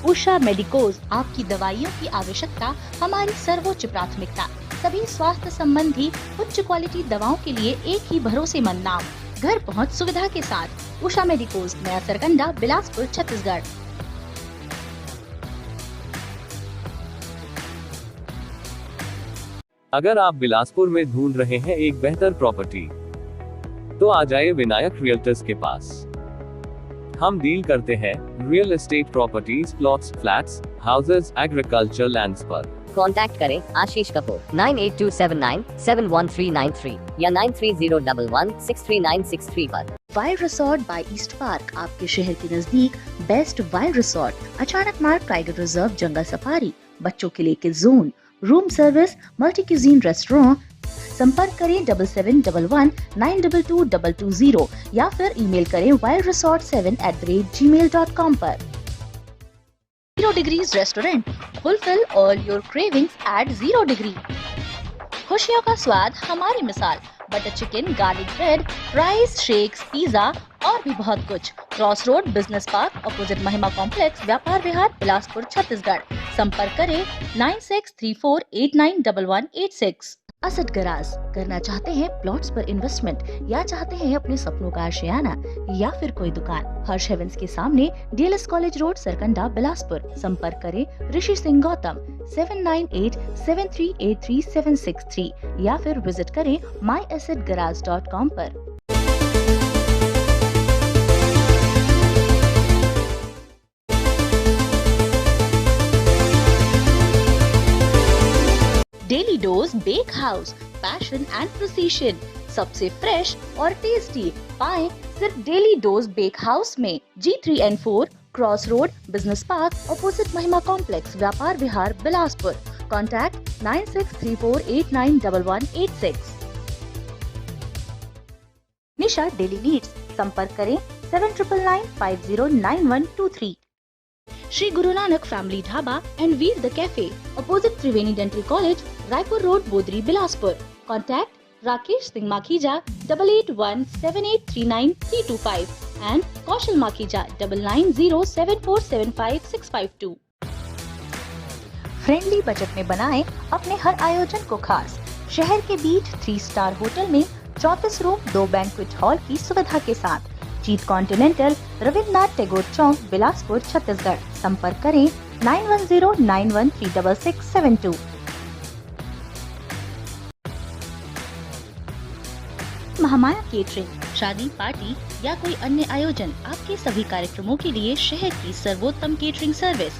उषा मेडिकोज, आपकी दवाइयों की आवश्यकता हमारी सर्वोच्च प्राथमिकता। सभी स्वास्थ्य संबंधी उच्च क्वालिटी दवाओं के लिए एक ही भरोसेमंद नाम, घर पहुंच सुविधा के साथ। उषा मेडिकोज, नया सरकंडा, बिलासपुर, छत्तीसगढ़। अगर आप बिलासपुर में ढूंढ रहे हैं एक बेहतर प्रॉपर्टी, तो आ जाइए विनायक रियल्टर्स के पास। हम डील करते हैं real estate properties, plots, flats, houses, agriculture lands पर। कांटेक्ट करें आशीष कपूर 9827971393 या 9301163963 पर। Wild resort by east park, आपके शहर के नजदीक बेस्ट वाइल्ड रिसोर्ट। अचानक मार्ग टाइगर रिजर्व, जंगल सफारी, बच्चों के लिए kids zone, room service, multi cuisine restaurant. संपर्क करें 7711922220 या फिर ईमेल करें wildresort7@gmail.com पर। 0 degrees restaurant, fulfil all your cravings at 0 degree। खुशियों का स्वाद हमारी मिसाल, butter chicken, garlic bread, rice, shakes, pizza और भी बहुत कुछ। Cross road, business park, opposite Mahima complex, Vyapar Vihar, Bilaspur, Chhattisgarh. संपर्क करें 9634891186। असद गराज, करना चाहते हैं प्लॉट्स पर इन्वेस्टमेंट या चाहते हैं अपने सपनों का आशियाना या फिर कोई दुकान? हर्ष हेवेंस के सामने, DLS college road, Sarkanda, Bilaspur. संपर्क करें ऋषि सिंह गौतम 7987383763 या फिर विजिट करें myasadgarage.com पर। Daily dose bake house, passion and precision, सबसे फ्रेश और टेस्टी पाएं सिर्फ डेली डोज बेक हाउस में। G3N4 cross road, business park, opposite Mahima complex, Vyapar Vihar, Bilaspur. Contact 9634891186। Nisha daily needs, संपर्क करें 7999509123। Shri Guru Nanak family dhaba and Veer the cafe, opposite Triveni dental college, Raipur road, Bodri, Bilaspur. Contact Rakesh Singh Makhija 8817839325 and Kaushal Makhija 9907475652। Friendly budget में बनाएं अपने हर आयोजन को खास। शहर के बीच 3 स्टार होटल में 34 रूम, 2 बैंक्वेट हॉल की सुविधा के साथ। जीत कॉन्टिनेंटल, रविन्द्रनाथ टैगोर चौक, बिलासपुर, छत्तीसगढ़। संपर्क करें 9109136672। महामाया केटरिंग, शादी, पार्टी या कोई अन्य आयोजन, आपके सभी कार्यक्रमों के लिए शहर की सर्वोत्तम catering service.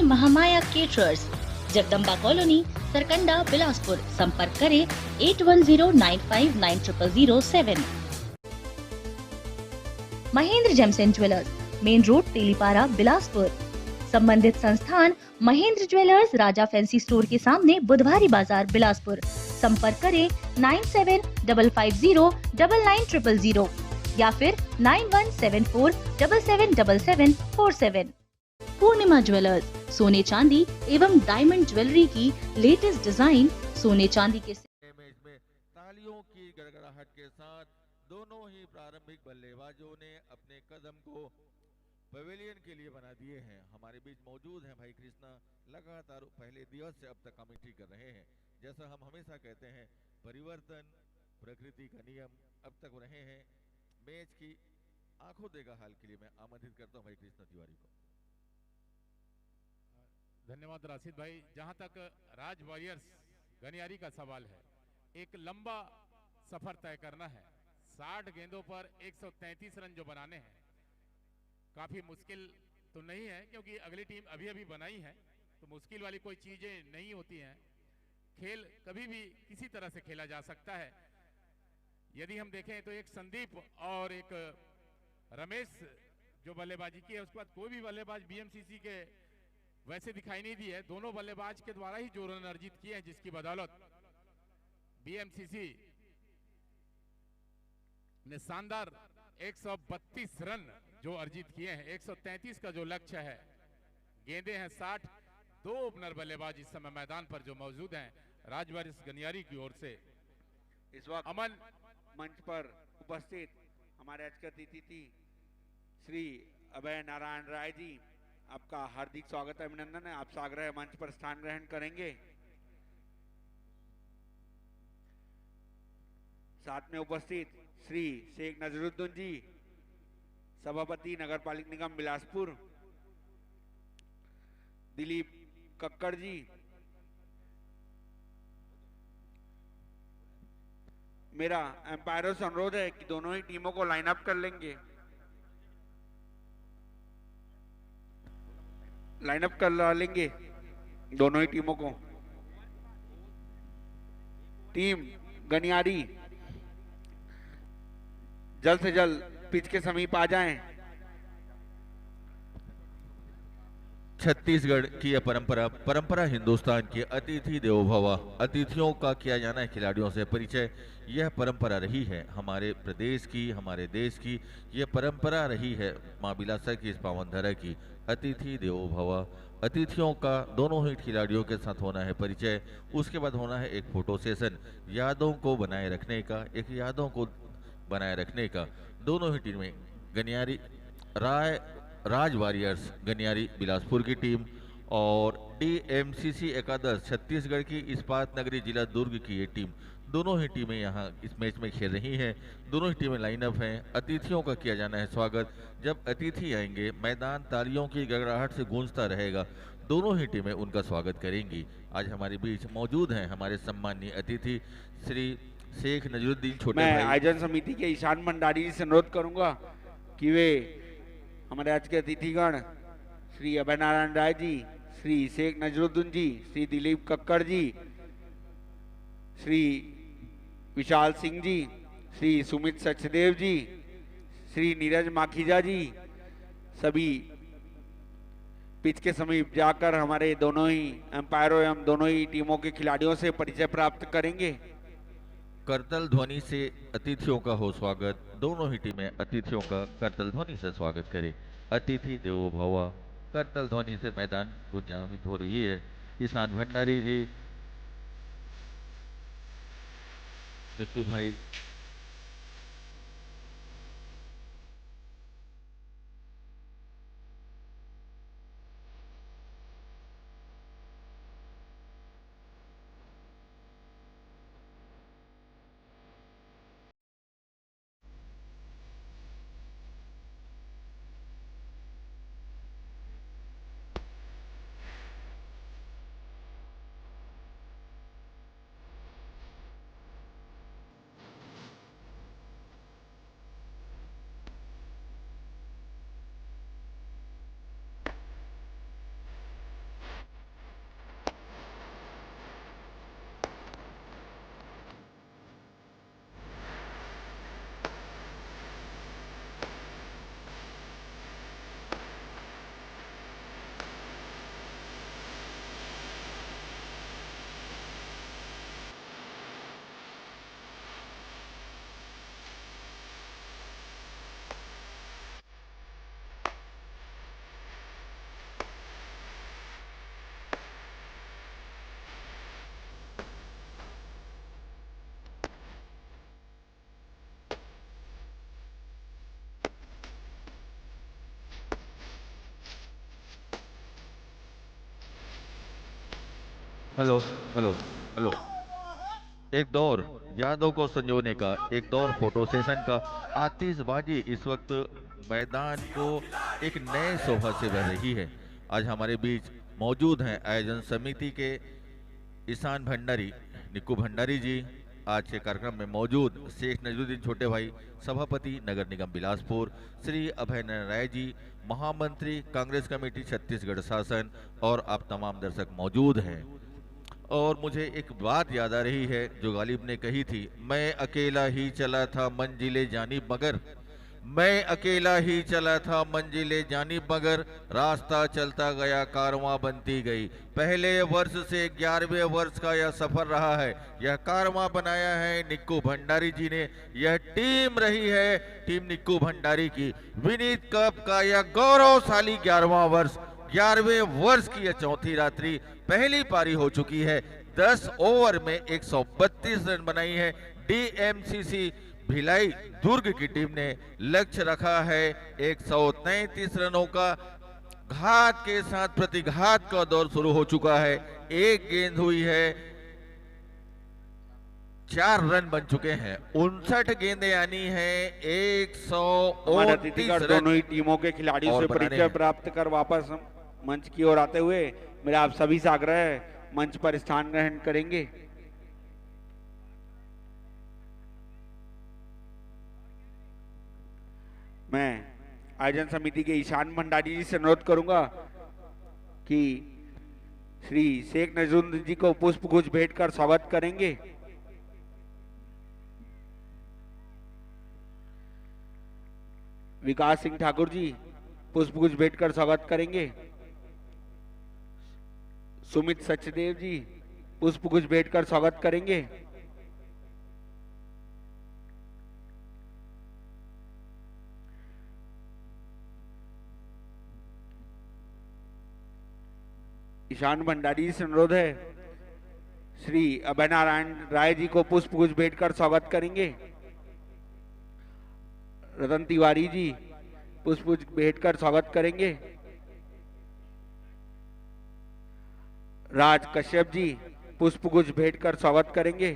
Mahamaya caterers, Jagdamba colony, Sarkanda, Bilaspur. संपर्क करें 8109590007। Mahendra gems and jewellers, main road, Telipara, Bilaspur. संबंधित संस्थान Mahendra jewellers, Raja fancy store के सामने, बुधवारी बाजार, बिलासपुर। संपर्क करें 9750990000 या फिर 9174777747। पूर्णिमा ज्वेलर्स, सोने चांदी एवं डायमंड ज्वेलरी की लेटेस्ट डिजाइन, सोने चांदी के मैच में तालियों की गड़गड़ाहट के साथ दोनों ही प्रारंभिक बल्लेबाजों ने अपने कदम को पवेलियन के लिए बना दिए हैं। हमारे बीच मौजूद हैं भाई कृष्णा, लगातार पहले दिवस से अब तक कमेंट्री कर रहे हैं। जैसा हम हमेशा कहते हैं, परिवर्तन प्रकृति का नियम अब तक रहे हैं। मैच की आंखों देखा हाल के लिए मैं आमंत्रित करता हूं भाई कृष्णा तिवारी को। धन्यवाद राशिद भाई। जहां तक राज वॉरियर्स गनियारी का सवाल है, एक लंबा सफर तय करना है। 60 गेंदों पर 133 रन जो बनाने हैं, काफी मुश्किल तो नहीं है, क्योंकि अगली टीम अभी अभी बनाई है, तो मुश्किल वाली कोई चीजें नहीं होती हैं। खेल कभी भी किसी तरह से खेला जा सकता है। यदि हम देखें तो एक संदीप और एक रमेश जो बल्लेबाजी की है, उसके बाद कोई भी बल्लेबाज बीएमसीसी के वैसे दिखाई नहीं दी है। दोनों बल्लेबाज के द्वारा ही जो रन अर्जित किए हैं, जिसकी बदौलत बीएमसीसी ने शानदार 132 रन जो अर्जित किए हैं। 133 का जो लक्ष्य है, गेंदे हैं 60। दो ओपनर बल्लेबाज इस समय मैदान पर जो मौजूद हैं राजवारिस गनियारी की ओर से। इस वक्त अमन मंच पर उपस्थित हमारे आज के अतिथि श्री अभय नारायण राय जी, आपका हार्दिक स्वागत है, अभिनंदन है। आप साग्रह मंच पर स्थान ग्रहण करेंगे। साथ में उपस्थित श्री शेख नजरुद्दीन जी, सभापति नगर पालिक निगम बिलासपुर, दिलीप कक्कड़ जी, मेरा एम्पायरों से अनुरोध है कि दोनों ही टीमों को लाइन अप कर लेंगे। लाइनअप कर लेंगे दोनों ही टीमों को। टीम गनियारी जल्द से जल्द पिच के समीप आ जाएं। छत्तीसगढ़ की यह परंपरा हिंदुस्तान की अतिथि देवो भव। अतिथियों का किया जाना है खिलाड़ियों से परिचय। यह परंपरा रही है हमारे प्रदेश की, हमारे देश की। यह परंपरा रही है माँ बिलासा की इस पावन धरा की। अतिथि देवो भव। अतिथियों का दोनों ही खिलाड़ियों के साथ होना है परिचय। उसके बाद होना है एक फोटो सेशन, यादों को बनाए रखने का। दोनों ही टीमें गनियारी राज वॉरियर्स गनियारी बिलासपुर की टीम और डीएमसीसी एकादश छत्तीसगढ़ की इस्पात नगरी जिला दुर्ग की ये टीम, दोनों ही टीमें यहाँ इस मैच में खेल रही हैं। दोनों ही टीमें लाइनअप हैं। अतिथियों का किया जाना है स्वागत। जब अतिथि आएंगे मैदान तालियों की गड़गड़ाहट से गूंजता रहेगा। दोनों ही टीमें उनका स्वागत करेंगी। आज हमारे बीच मौजूद हैं हमारे सम्माननीय अतिथि श्री शेख नजरुद्दीन छोटे मैं भाई। आयोजन समिति के ईशान भंडारी जी से अनुरोध करूंगा कि वे हमारे आज के अतिथिगण श्री अभय नारायण राय जी, श्री शेख नजरुद्दीन जी, श्री दिलीप कक्कड़ जी, श्री विशाल सिंह जी, श्री सुमित सचदेव जी, श्री नीरज माखीजा जी, सभी पिच के समीप जाकर हमारे दोनों ही एम्पायरों एवं दोनों ही टीमों के खिलाड़ियों से परिचय प्राप्त करेंगे। करतल ध्वनि से अतिथियों का हो स्वागत। दोनों ही टीमें अतिथियों का करतल ध्वनि से स्वागत करें। अतिथि देवो भव। करतल ध्वनि से मैदान गुंजायित हो रही है। किसान भंडारी जी, बिट्टू भाई, हेलो हेलो हेलो। एक दौर यादों को संजोने का, एक दौर फोटो सेशन का। आतिशबाजी इस वक्त मैदान को एक नए शोभा से भर रही है। आज हमारे बीच मौजूद हैं आयोजन समिति के ईशान भंडारी, निक्कू भंडारी जी। आज के कार्यक्रम में मौजूद शेख नजरुद्दीन छोटे भाई, सभापति नगर निगम बिलासपुर, श्री अभय नारायण राय जी, महामंत्री कांग्रेस कमेटी छत्तीसगढ़ शासन, और आप तमाम दर्शक मौजूद हैं। और मुझे एक बात याद आ रही है जो गालिब ने कही थी, मैं अकेला ही चला था मंजिले जानिब मगर, मैं अकेला ही चला था मंजिले जानिब मगर, रास्ता चलता गया कारवां बनती गई। पहले वर्ष से 11वें वर्ष का यह सफर रहा है। यह कारवां बनाया है निक्कू भंडारी जी ने। यह टीम रही है टीम निक्कू भंडारी की। विनीत कप का यह गौरवशाली 11वां वर्ष, 11वें वर्ष की यह चौथी रात्रि, पहली पारी हो चुकी है। 10 ओवर में 132 रन बनाई है। डीएमसीसी भिलाई दुर्ग की टीम ने लक्ष्य रखा है 133 रनों का। घात के साथ प्रतिघात का दौर शुरू हो चुका है। एक गेंद हुई है, 4 रन बन चुके हैं। 59 गेंदें आनी है, 129 रन। दोनों ही टीमों के खिलाड़ियों से परिचय प्राप्त कर वापस हम मंच की ओर आते हुए मेरा आप सभी से आग्रह है, मंच पर स्थान ग्रहण करेंगे। मैं आयोजन समिति के ईशान भंडारी जी से अनुरोध करूंगा कि श्री शेख नजरुद्दीन जी को पुष्पगुच्छ भेंट कर स्वागत करेंगे। विकास सिंह ठाकुर जी पुष्पगुच्छ भेंट कर स्वागत करेंगे। सुमित सचदेव जी पुष्पगुच्छ भेंट कर स्वागत करेंगे। ईशान भंडारी से अनुरोध है, श्री अभय नारायण राय जी को पुष्पगुच्छ भेंट कर स्वागत करेंगे। रतन तिवारी जी पुष्पगुच्छ भेंट कर स्वागत करेंगे। राज कश्यप जी पुष्पगुच्छ भेंट कर स्वागत करेंगे।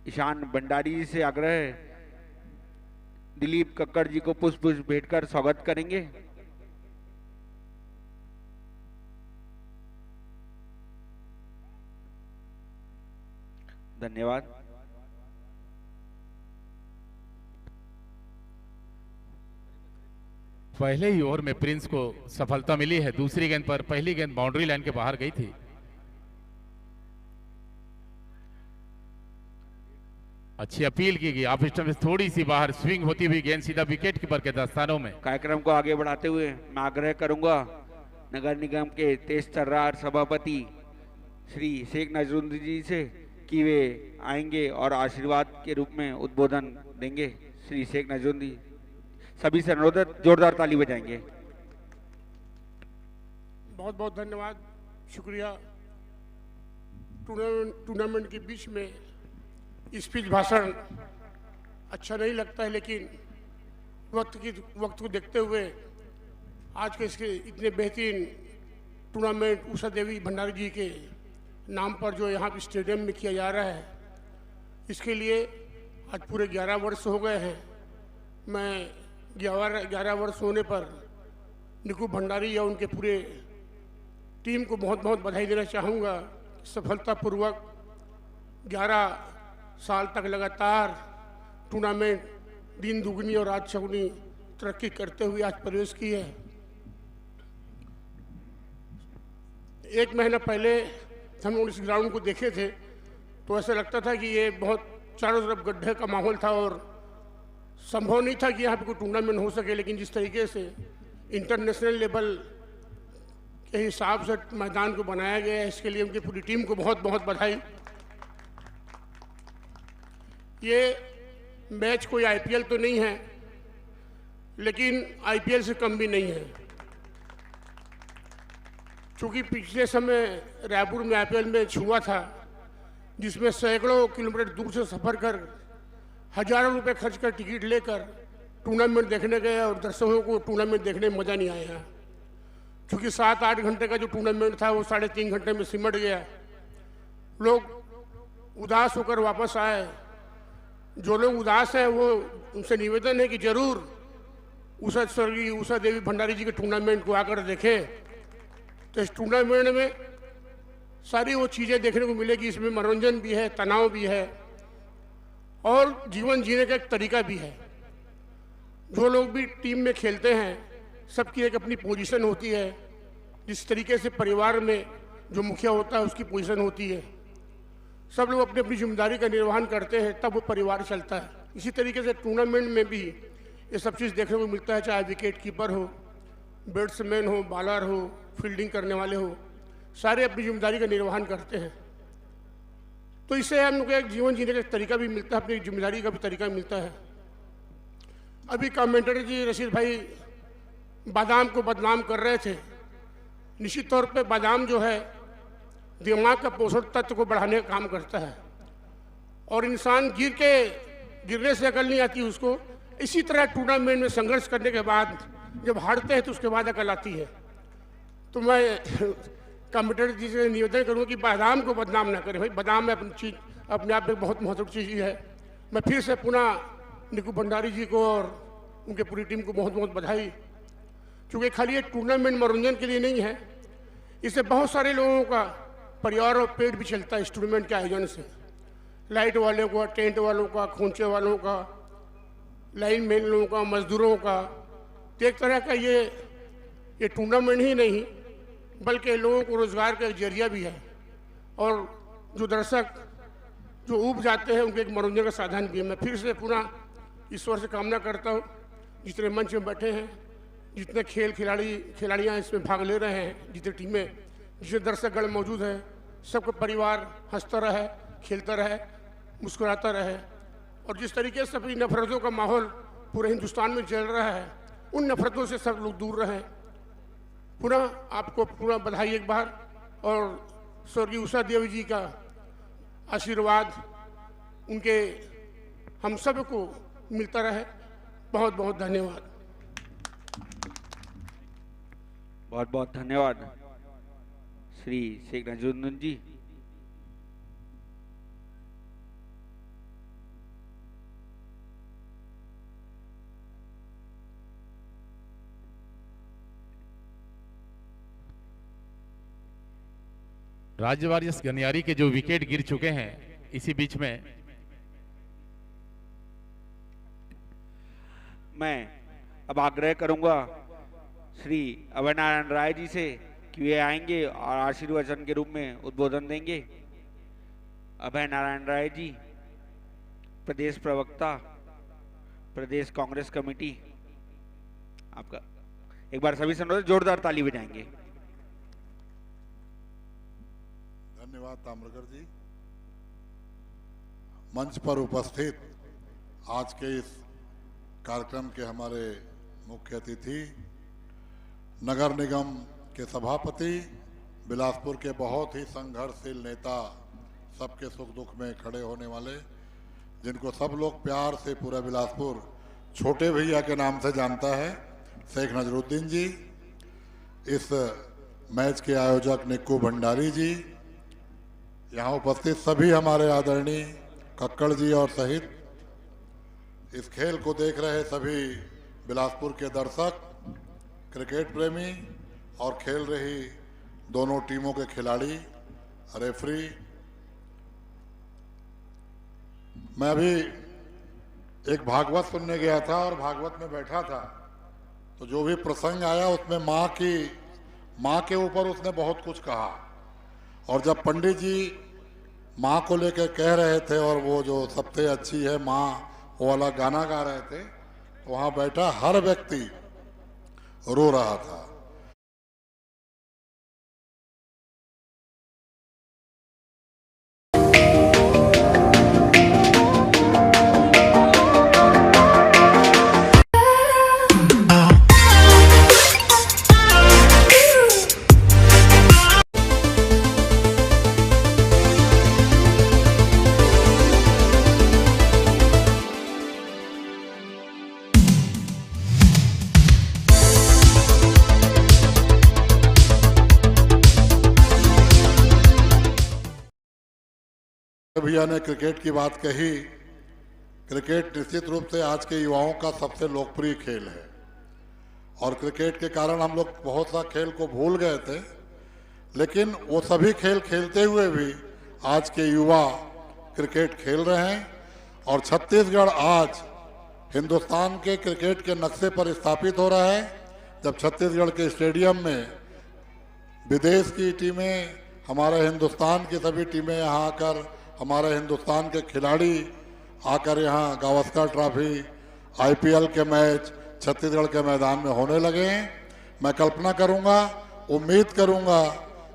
ईशान भंडारी जी से आग्रह है, दिलीप कक्कड़ जी को पुष्पगुच्छ भेंट कर स्वागत करेंगे। धन्यवाद। पहले ही ओवर में प्रिंस को सफलता मिली है। दूसरी गेंद पर पहली गेंद बाउंड्री लाइन के बाहर गई थी। अच्छी अपील की गई। ऑफ स्टंप में थोड़ी सी बाहर स्विंग होती हुई गेंद सीधा विकेट कीपर के दस्तानों में। कार्यक्रम को आगे बढ़ाते हुए मैं आग्रह करूंगा नगर निगम के तेज तर्रार सभापति श्री शेख नजरुद्दीन जी से कि वे आएंगे और आशीर्वाद के रूप में उद्बोधन देंगे। श्री शेख नजरुद्दीन सभी से अनुरोध, जोरदार ताली बजाएंगे। बहुत बहुत धन्यवाद, शुक्रिया। टूर्नामेंट के बीच में स्पीच भाषण अच्छा नहीं लगता है, लेकिन वक्त को देखते हुए आज के इसके इतने बेहतरीन टूर्नामेंट उषा देवी भंडारी जी के नाम पर जो यहाँ पे स्टेडियम में किया जा रहा है, इसके लिए आज पूरे 11 वर्ष हो गए हैं। मैं 11 वर्ष होने पर निक्कू भंडारी या उनके पूरे टीम को बहुत बहुत बधाई देना चाहूँगा। सफलतापूर्वक 11 साल तक लगातार टूर्नामेंट दिन दुगनी और रात चौगुनी तरक्की करते हुए आज प्रवेश की है। एक महीना पहले हम लोग इस ग्राउंड को देखे थे तो ऐसा लगता था कि ये बहुत चारों तरफ गड्ढे का माहौल था और संभव नहीं था कि यहाँ पे कोई टूर्नामेंट हो सके। लेकिन जिस तरीके से इंटरनेशनल लेवल के हिसाब से मैदान को बनाया गया है, इसके लिए उनकी पूरी टीम को बहुत बहुत बधाई। ये मैच कोई आईपीएल तो नहीं है, लेकिन आईपीएल से कम भी नहीं है, चूँकि पिछले समय रायपुर में IPL मैच हुआ था, जिसमें सैकड़ों किलोमीटर दूर से सफ़र कर हजारों रुपए खर्च कर टिकट लेकर टूर्नामेंट देखने गए और दर्शकों को टूर्नामेंट देखने में मज़ा नहीं आया। क्योंकि 7-8 घंटे का जो टूर्नामेंट था वो 3.5 घंटे में सिमट गया। लोग उदास होकर वापस आए। जो लोग उदास हैं वो उनसे निवेदन है कि जरूर स्वर्गीय उषा देवी भंडारी जी के टूर्नामेंट को आकर देखें। तो इस टूर्नामेंट में सारी वो चीज़ें देखने को मिलेगी। इसमें मनोरंजन भी है, तनाव भी है और जीवन जीने का एक तरीका भी है। जो लोग भी टीम में खेलते हैं सबकी एक अपनी पोजीशन होती है। जिस तरीके से परिवार में जो मुखिया होता है उसकी पोजीशन होती है। सब लोग अपनी अपनी जिम्मेदारी का निर्वहन करते हैं, तब वो परिवार चलता है। इसी तरीके से टूर्नामेंट में भी ये सब चीज़ देखने को मिलता है, चाहे विकेट कीपर हो, बैट्समैन हो, बॉलर हो, फील्डिंग करने वाले हो, सारे अपनी जिम्मेदारी का निर्वहन करते हैं। तो इससे हम लोग को एक जीवन जीने का तरीका भी मिलता है, अपनी जिम्मेदारी का भी तरीका मिलता है। अभी कमेंटेटर जी रशीद भाई बादाम को बदनाम कर रहे थे। निश्चित तौर पे बादाम जो है दिमाग का पोषण तत्व को बढ़ाने का काम करता है और इंसान गिरने से अकल नहीं आती उसको। इसी तरह टूर्नामेंट में संघर्ष करने के बाद जब हारते हैं तो उसके बाद अकल आती है। तो मैं कमेंटेटर जी से निवेदन करूँगा कि बादाम को बदनाम ना करें। भाई बादाम में अपने आप में बहुत महत्वपूर्ण चीज़ है। मैं फिर से पुनः निकू भंडारी जी को और उनके पूरी टीम को बहुत बहुत बधाई। क्योंकि खाली ये टूर्नामेंट मनोरंजन के लिए नहीं है, इससे बहुत सारे लोगों का परिवार और पेट भी चलता है। इस टूर्नामेंट के आयोजन से लाइट वालों का, टेंट वालों का, खोंचे वालों का, लाइन मैन लोगों का, मजदूरों का। तो एक तरह का ये टूर्नामेंट ही नहीं बल्कि लोगों को रोजगार का एक जरिया भी है और जो दर्शक जो ऊब जाते हैं उनके एक मनोरंजन का साधन भी है। मैं फिर से पुनः ईश्वर से कामना करता हूँ जितने मंच में बैठे हैं, जितने खिलाड़ियाँ इसमें भाग ले रहे हैं, जितनी टीमें, जितने दर्शकगण मौजूद है, सबका परिवार हंसता रहे, खेलता रहे, मुस्कुराता रहे। और जिस तरीके से अपनी नफरतों का माहौल पूरे हिंदुस्तान में चल रहा है, उन नफरतों से सब लोग दूर रहें। पुनः आपको पुनः बधाई एक बार और स्वर्गीय उषा देवी जी का आशीर्वाद उनके हम सब को मिलता रहे। बहुत बहुत धन्यवाद। बहुत बहुत धन्यवाद श्री शेख नजरुद्दीन जी। राज्यवारियस गनियारी के जो विकेट गिर चुके हैं इसी बीच में मैं अब आग्रह करूंगा श्री अभय नारायण राय जी से कि वे आएंगे और आशीर्वचन के रूप में उद्बोधन देंगे। अभय नारायण राय जी, प्रदेश प्रवक्ता, प्रदेश कांग्रेस कमेटी, आपका एक बार सभी से जोरदार ताली बजाएंगे। धन्यवाद ताम्रकर जी। मंच पर उपस्थित आज के इस कार्यक्रम के हमारे मुख्य अतिथि, नगर निगम के सभापति, बिलासपुर के बहुत ही संघर्षशील नेता, सबके सुख दुख में खड़े होने वाले, जिनको सब लोग प्यार से पूरा बिलासपुर छोटे भैया के नाम से जानता है, शेख नजरुद्दीन जी, इस मैच के आयोजक निक्कू भंडारी जी, यहाँ उपस्थित सभी हमारे आदरणीय कक्कड़ जी और सहित इस खेल को देख रहे सभी बिलासपुर के दर्शक, क्रिकेट प्रेमी और खेल रही दोनों टीमों के खिलाड़ी, रेफरी। मैं अभी एक भागवत सुनने गया था और भागवत में बैठा था, तो जो भी प्रसंग आया उसमें माँ के ऊपर उसने बहुत कुछ कहा। और जब पंडित जी माँ को लेकर कह रहे थे और वो जो सबसे अच्छी है माँ वो वाला गाना गा रहे थे, तो वहाँ बैठा हर व्यक्ति रो रहा था। भैया ने क्रिकेट की बात कही। क्रिकेट निश्चित रूप से आज के युवाओं का सबसे लोकप्रिय खेल है और क्रिकेट के कारण हम लोग बहुत सा खेल को भूल गए थे, लेकिन वो सभी खेल खेलते हुए भी आज के युवा क्रिकेट खेल रहे हैं और छत्तीसगढ़ आज हिंदुस्तान के क्रिकेट के नक्शे पर स्थापित हो रहा है। जब छत्तीसगढ़ के स्टेडियम में विदेश की टीमें, हमारे हिंदुस्तान की सभी टीमें यहाँ आकर, हमारे हिंदुस्तान के खिलाड़ी आकर यहाँ गावस्कर ट्रॉफी, आईपीएल के मैच छत्तीसगढ़ के मैदान में होने लगे हैं, मैं कल्पना करूँगा, उम्मीद करूँगा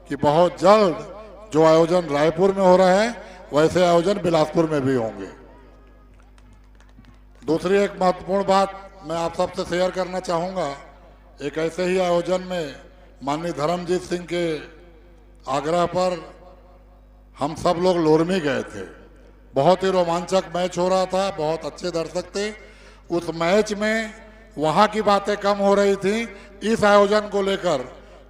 कि बहुत जल्द जो आयोजन रायपुर में हो रहा है वैसे आयोजन बिलासपुर में भी होंगे। दूसरी एक महत्वपूर्ण बात मैं आप सबसे शेयर करना चाहूँगा। एक ऐसे ही आयोजन में माननीय धर्मजीत सिंह के आग्रह पर हम सब लोग लोरमी गए थे। बहुत ही रोमांचक मैच हो रहा था, बहुत अच्छे दर्शक थे। उस मैच में वहाँ की बातें कम हो रही थी इस आयोजन को लेकर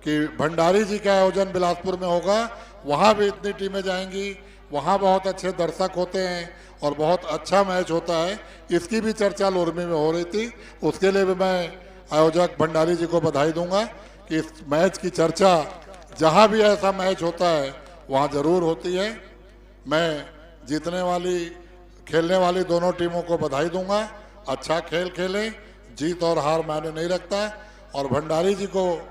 कि भंडारी जी का आयोजन बिलासपुर में होगा, वहाँ भी इतनी टीमें जाएंगी, वहाँ बहुत अच्छे दर्शक होते हैं और बहुत अच्छा मैच होता है, इसकी भी चर्चा लोरमी में हो रही थी। उसके लिए भी मैं आयोजक भंडारी जी को बधाई दूंगा कि इस मैच की चर्चा जहाँ भी ऐसा मैच होता है वहाँ जरूर होती है। मैं जीतने वाली, खेलने वाली दोनों टीमों को बधाई दूंगा। अच्छा खेल खेलें, जीत और हार मायने नहीं रखता। और भंडारी जी को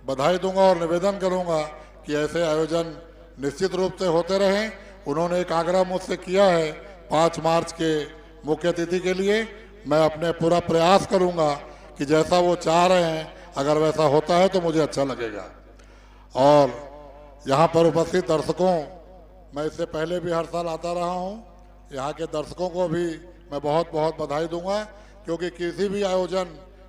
बधाई दूंगा और निवेदन करूंगा कि ऐसे आयोजन निश्चित रूप से होते रहें। उन्होंने एक आग्रह मुझसे किया है 5 मार्च के मुख्य अतिथि के लिए, मैं अपने पूरा प्रयास करूंगा कि जैसा वो चाह रहे हैं अगर वैसा होता है तो मुझे अच्छा लगेगा। और यहाँ पर उपस्थित दर्शकों, मैं इससे पहले भी हर साल आता रहा हूँ, यहाँ के दर्शकों को भी मैं बहुत बहुत बधाई दूंगा, क्योंकि किसी भी आयोजन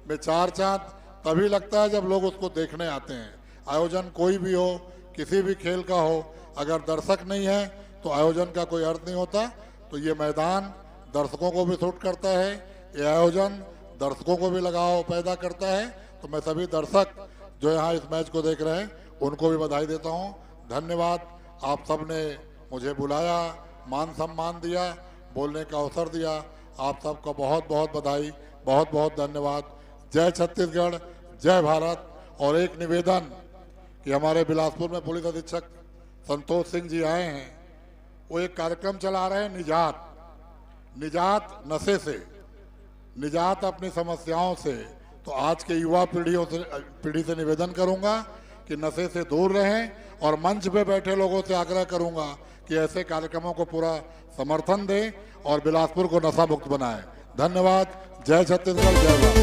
में 4 चांद तभी लगता है जब लोग उसको देखने आते हैं। आयोजन कोई भी हो, किसी भी खेल का हो, अगर दर्शक नहीं है तो आयोजन का कोई अर्थ नहीं होता। तो ये मैदान दर्शकों को भी सूट करता है, ये आयोजन दर्शकों को भी लगाव पैदा करता है। तो मैं सभी दर्शक जो यहाँ इस मैच को देख रहे हैं उनको भी बधाई देता हूँ। धन्यवाद, आप सब ने मुझे बुलाया, मान सम्मान दिया, बोलने का अवसर दिया, आप सबको बहुत बहुत बधाई, बहुत बहुत धन्यवाद। जय छत्तीसगढ़, जय भारत। और एक निवेदन कि हमारे बिलासपुर में पुलिस अधीक्षक संतोष सिंह जी आए हैं, वो एक कार्यक्रम चला रहे हैं निजात नशे से, निजात अपनी समस्याओं से। तो आज के युवा पीढ़ी से निवेदन करूंगा कि नशे से दूर रहें और मंच पे बैठे लोगों से आग्रह करूंगा कि ऐसे कार्यक्रमों को पूरा समर्थन दें और बिलासपुर को नशा मुक्त बनाएं। धन्यवाद। जय छत्तीसगढ़, जय भारत।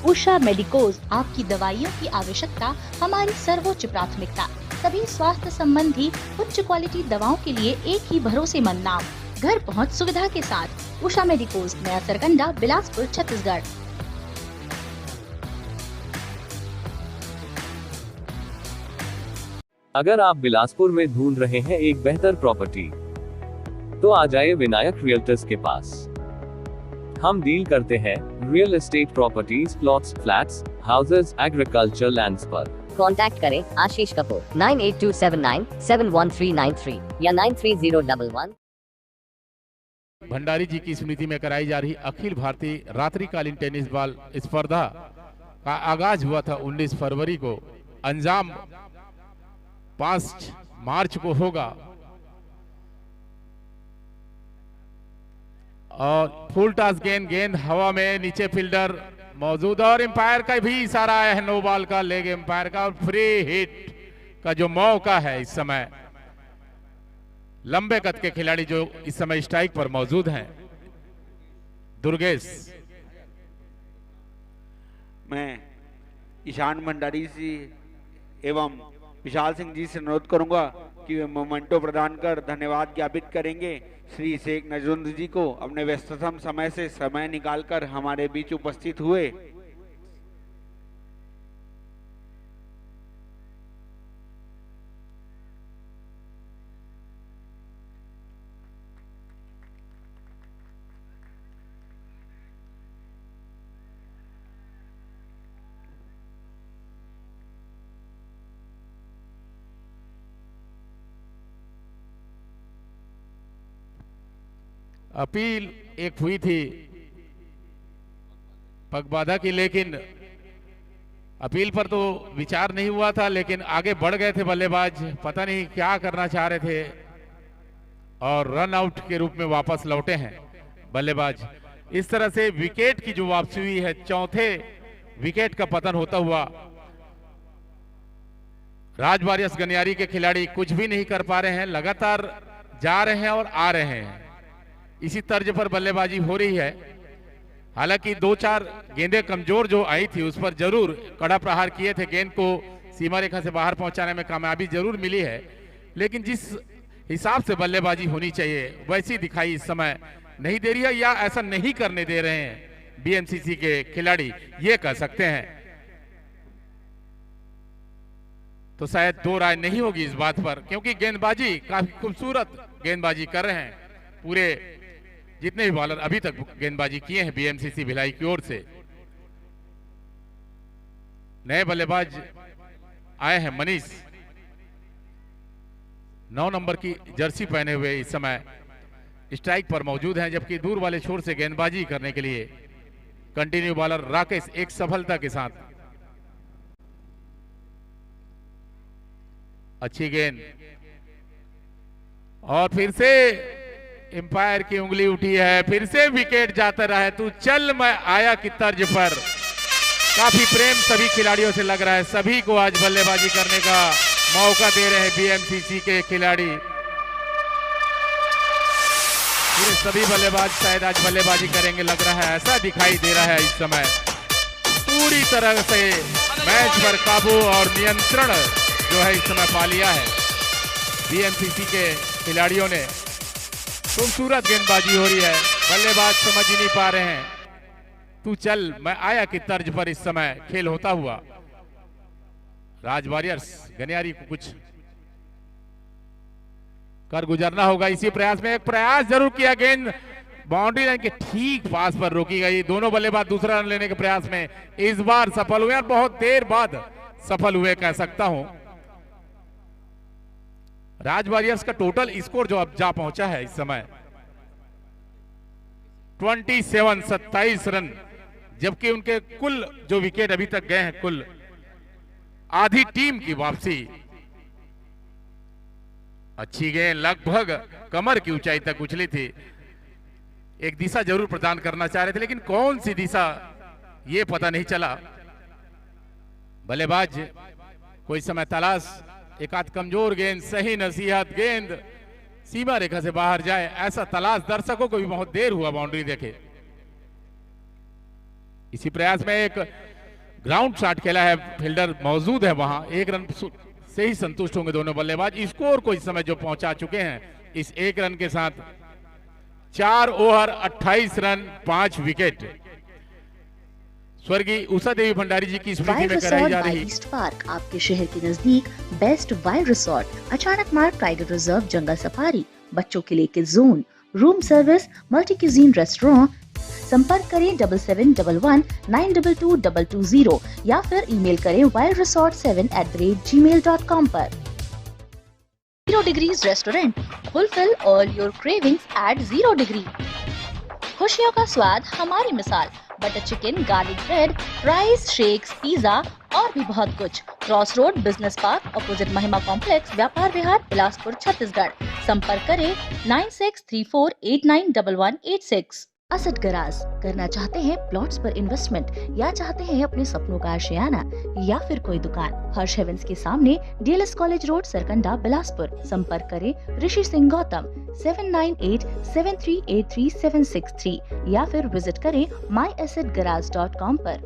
उषा मेडिकोज, आपकी दवाइयों की आवश्यकता हमारी सर्वोच्च प्राथमिकता। सभी स्वास्थ्य संबंधी उच्च क्वालिटी दवाओं के लिए एक ही भरोसेमंद नाम, घर पहुंच सुविधा के साथ। उषा मेडिकोज, नया सरकंडा, बिलासपुर, छत्तीसगढ़। अगर आप बिलासपुर में ढूंढ रहे हैं एक बेहतर प्रॉपर्टी, तो आ जाइए विनायक रियल्टर्स के पास। हम डील करते हैं real estate properties, plots, flats, houses, agriculture lands पर। कांटेक्ट करें आशीष कपूर 9827971393 या 93011। भंडारी जी की स्मृति में कराई जा रही अखिल भारतीय रात्रिकालीन टेनिस बॉल स्पर्धा का आगाज हुआ था 19 फरवरी को, अंजाम 5 मार्च को होगा। और फुल टॉस गेंद हवा में, नीचे फील्डर मौजूद और एम्पायर का भी इशारा आया है, नो बॉल का, लेग एम्पायर का। और फ्री हिट का जो मौका है इस समय, लंबे कद के खिलाड़ी जो इस समय स्ट्राइक पर मौजूद हैं, दुर्गेश। मैं ईशान भंडारी जी एवं विशाल सिंह जी से अनुरोध करूंगा कि वे मोमेंटो प्रदान कर धन्यवाद ज्ञापित करेंगे श्री शेख नजरुद्दीन जी को, अपने व्यस्ततम समय से समय निकालकर हमारे बीच उपस्थित हुए। अपील एक हुई थी पगबाधा की, लेकिन अपील पर तो विचार नहीं हुआ था, लेकिन आगे बढ़ गए थे बल्लेबाज, पता नहीं क्या करना चाह रहे थे और रन आउट के रूप में वापस लौटे हैं बल्लेबाज। इस तरह से विकेट की जो वापसी हुई है, चौथे विकेट का पतन होता हुआ राज वॉरियर्स गनियारी के खिलाड़ी कुछ भी नहीं कर पा रहे हैं, लगातार जा रहे हैं और आ रहे हैं। इसी तर्ज पर बल्लेबाजी हो रही है। हालांकि 2-4 गेंदें कमजोर जो आई थी उस पर जरूर कड़ा प्रहार किए थे, गेंद को सीमा रेखा से बाहर पहुंचाने में कामयाबी जरूर मिली है, लेकिन जिस हिसाब से बल्लेबाजी होनी चाहिए वैसी दिखाई इस समय नहीं दे रही है, या ऐसा नहीं करने दे रहे हैं बीएमसीसी के खिलाड़ी, ये कह सकते हैं। तो शायद दो राय नहीं होगी इस बात पर, क्योंकि गेंदबाजी काफी खूबसूरत गेंदबाजी कर रहे हैं पूरे जितने भी बॉलर अभी तक गेंदबाजी किए हैं बीएमसीसी भिलाई की ओर से। नए बल्लेबाज आए हैं मनीष, 9 नंबर की जर्सी पहने हुए इस समय स्ट्राइक पर मौजूद हैं, जबकि दूर वाले छोर से गेंदबाजी करने के लिए कंटिन्यू बॉलर राकेश एक सफलता के साथ। अच्छी गेंद और फिर से एम्पायर की उंगली उठी है, फिर से विकेट जाता रहा है। तू चल मैं आया की तर्ज पर काफी प्रेम सभी खिलाड़ियों से लग रहा है, सभी को आज बल्लेबाजी करने का मौका दे रहे हैं बीएमसीसी के खिलाड़ी। पूरे सभी बल्लेबाज शायद आज बल्लेबाजी करेंगे लग रहा है, ऐसा दिखाई दे रहा है इस समय। पूरी तरह से मैच पर काबू और नियंत्रण जो है इस समय पा लिया है बीएमसीसी के खिलाड़ियों ने। खूबसूरत गेंदबाजी हो रही है, बल्लेबाज समझ ही नहीं पा रहे हैं। तू चल मैं आया की तर्ज पर इस समय खेल होता हुआ राज वॉरियर्स गनियारी को कुछ कर गुजरना होगा। इसी प्रयास में एक प्रयास जरूर किया, गेंद बाउंड्री लाइन के ठीक पास पर रोकी गई। दोनों बल्लेबाज दूसरा रन लेने के प्रयास में इस बार सफल हुए और बहुत देर बाद सफल हुए कह सकता हूं। राज वॉरियर्स का टोटल स्कोर जो अब जा पहुंचा है इस समय 27 रन, जबकि उनके कुल जो विकेट अभी तक गए हैं, कुल आधी टीम की वापसी। अच्छी गेंद लगभग कमर की ऊंचाई तक उछली थी। एक दिशा जरूर प्रदान करना चाह रहे थे, लेकिन कौन सी दिशा ये पता नहीं चला। बल्लेबाज कोई समय तलाश, एक आध कमजोर गेंद, सही नसीहत, गेंद सीमा रेखा से बाहर जाए ऐसा तलाश। दर्शकों को भी बहुत देर हुआ बाउंड्री देखे। इसी प्रयास में एक ग्राउंड शॉट खेला है, फील्डर मौजूद है वहां, 1 रन से ही संतुष्ट होंगे दोनों बल्लेबाज। स्कोर को इस समय जो पहुंचा चुके हैं इस 1 रन के साथ, 4 ओवर 28 रन 5 विकेट। स्वर्गीय उषा देवी भंडारी जी की स्मृति में कराई जा रही ईस्ट पार्क आपके शहर के नजदीक बेस्ट वाइल्ड रिसोर्ट, अचानक मार्ग टाइगर रिजर्व, जंगल सफारी, बच्चों के लिए kids zone, room service, multi cuisine restaurant. संपर्क करें 7711922220 या फिर ईमेल करें wildresort7@gmail.com पर। 0 degrees restaurant, fulfil all your cravings at 0 degree। खुशियों का स्वाद हमारी मिसाल, butter chicken, garlic bread, rice, shakes, pizza और भी बहुत कुछ। Cross road, business park, opposite Mahima complex, Vyapar Vihar, Bilaspur, Chhattisgarh. संपर्क करें 9634891186। असद गराज, करना चाहते हैं प्लॉट्स पर इन्वेस्टमेंट या चाहते हैं अपने सपनों का आशियाना या फिर कोई दुकान? हर्ष हेवेंस के सामने DLS college road, Sarkanda, Bilaspur. संपर्क करें ऋषि सिंह गौतम 7987383763 या फिर विजिट करें myassetgarage.com पर।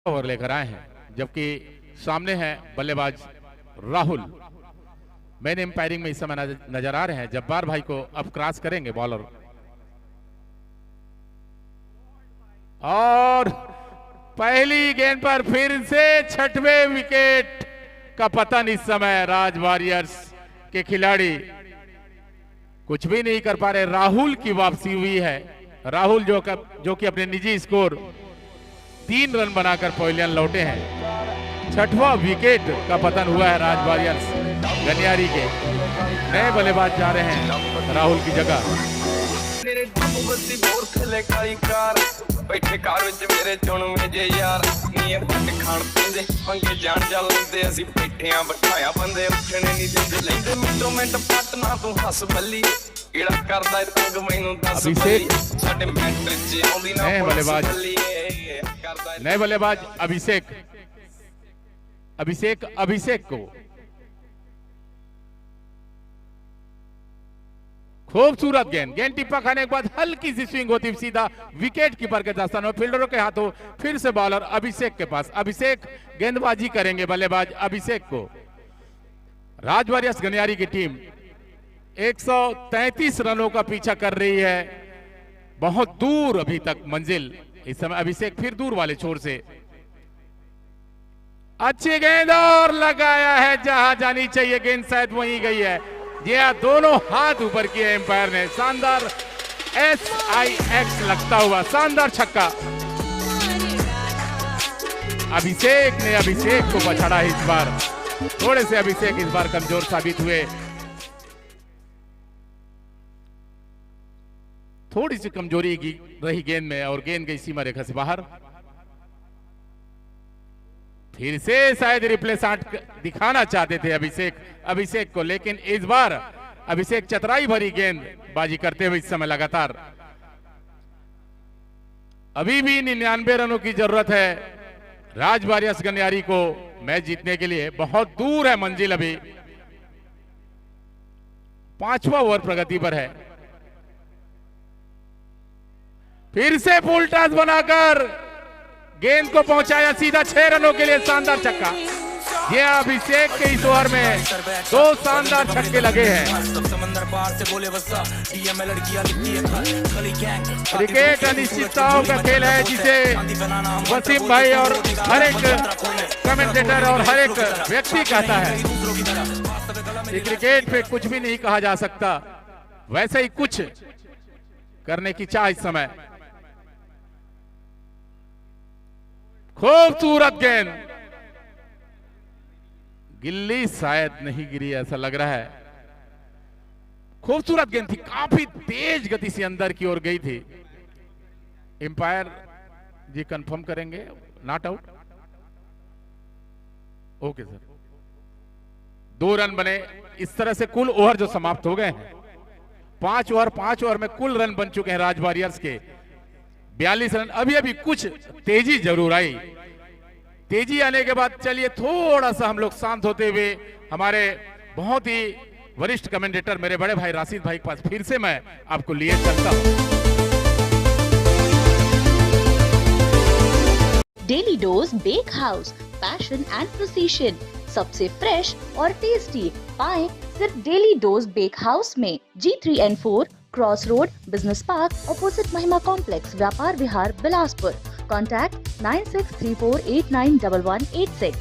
ओवर लेकर आए हैं, जबकि सामने है बल्लेबाज राहुल। मैन एम्पायरिंग में इस समय नजर आ रहे हैं। जब्बार भाई को अब क्रॉस करेंगे बॉलर, और पहली गेंद पर फिर से 6वें विकेट का पतन। इस समय राज वॉरियर्स के खिलाड़ी कुछ भी नहीं कर पा रहे। राहुल की वापसी हुई है, राहुल जो कि अपने निजी स्कोर 3 रन बनाकर पवेलियन लौटे हैं। 6वां विकेट का पतन हुआ है राज वॉरियर्स गनियारी के। नए बल्लेबाज जा रहे हैं राहुल की जगह। मेरे बाबू बस्ती बोर थले काली कार बैठे कार विच मेरे चुन मेजे यार नीर पट खान पींदे पंगे जान चलदे असि बैठियां बिठाया बंदे उठने नहीं दिंदे लैंदे मिंटो मिंट पटना तू हस बल्ली किड़ा करदा तंग मैनू दस बल्ली साडे मैट्रिक च आउंदी ना नए बल्लेबाज अभिषेक को खूबसूरत गेंद टिप्पा खाने के बाद हल्की सी स्विंग होती सीधा विकेट कीपर के दस्तान में, फील्डरों के हाथों फिर से बॉलर अभिषेक के पास। अभिषेक गेंदबाजी करेंगे, बल्लेबाज अभिषेक को। राज वॉरियर्स गनियारी की टीम 133 रनों का पीछा कर रही है, बहुत दूर अभी तक मंजिल। इस समय अभिषेक फिर दूर वाले छोर से अच्छी गेंद और लगाया है जहां जानी चाहिए गेंद, शायद वहीं गई है। ये दोनों हाथ ऊपर किए एम्पायर ने, शानदार SIX लगता हुआ शानदार छक्का। अभिषेक को पछाड़ा इस बार, थोड़े से अभिषेक इस बार कमजोर साबित हुए, थोड़ी सी कमजोरी रही गेंद में और गेंद गई सीमा रेखा से बाहर। फिर से शायद रिप्ले शॉट दिखाना चाहते थे अभिषेक को, लेकिन इस बार अभिषेक चतुराई भरी गेंदबाजी करते हुए इस समय लगातार। अभी भी 99 रनों की जरूरत है राज वॉरियर्स गनियारी को मैच जीतने के लिए, बहुत दूर है मंजिल, अभी 5वां ओवर प्रगति पर है। फिर से फुल टॉस बनाकर गेंद को पहुंचाया सीधा 6 रनों के लिए, शानदार छक्का। ये अभिषेक के इस ओवर में 2 शानदार छक्के लगे हैं। क्रिकेट अनिश्चितताओं का खेल है जिसे वसीम भाई और हर एक कमेंटेटर और हर एक व्यक्ति कहता है कि क्रिकेट पे कुछ भी नहीं कहा जा सकता, वैसे ही कुछ करने की चाह इस समय। खूबसूरत गेंद, गिल्ली शायद नहीं गिरी ऐसा लग रहा है। खूबसूरत गेंद थी, काफी तेज गति से अंदर की ओर गई थी। एम्पायर जी कंफर्म करेंगे, not out. Okay sir, 2 run बने। इस तरह से कुल ओवर जो समाप्त हो गए हैं, 5 ओवर में कुल रन बन चुके हैं राज वॉरियर्स के 42 रन। अभी कुछ तेजी जरूर आई, तेजी आने के बाद चलिए थोड़ा सा हम लोग शांत होते हुए हमारे बहुत ही वरिष्ठ कमेंटेटर मेरे बड़े भाई राशिद भाई के पास फिर से मैं आपको लिए चलता हूं। Daily dose bake house, passion and precision, सबसे फ्रेश और टेस्टी पाएं सिर्फ डेली डोज बेक हाउस में। G3N4 cross road, business park, opposite Mahima complex, Vyapar Vihar, Bilaspur. Contact 9634891186।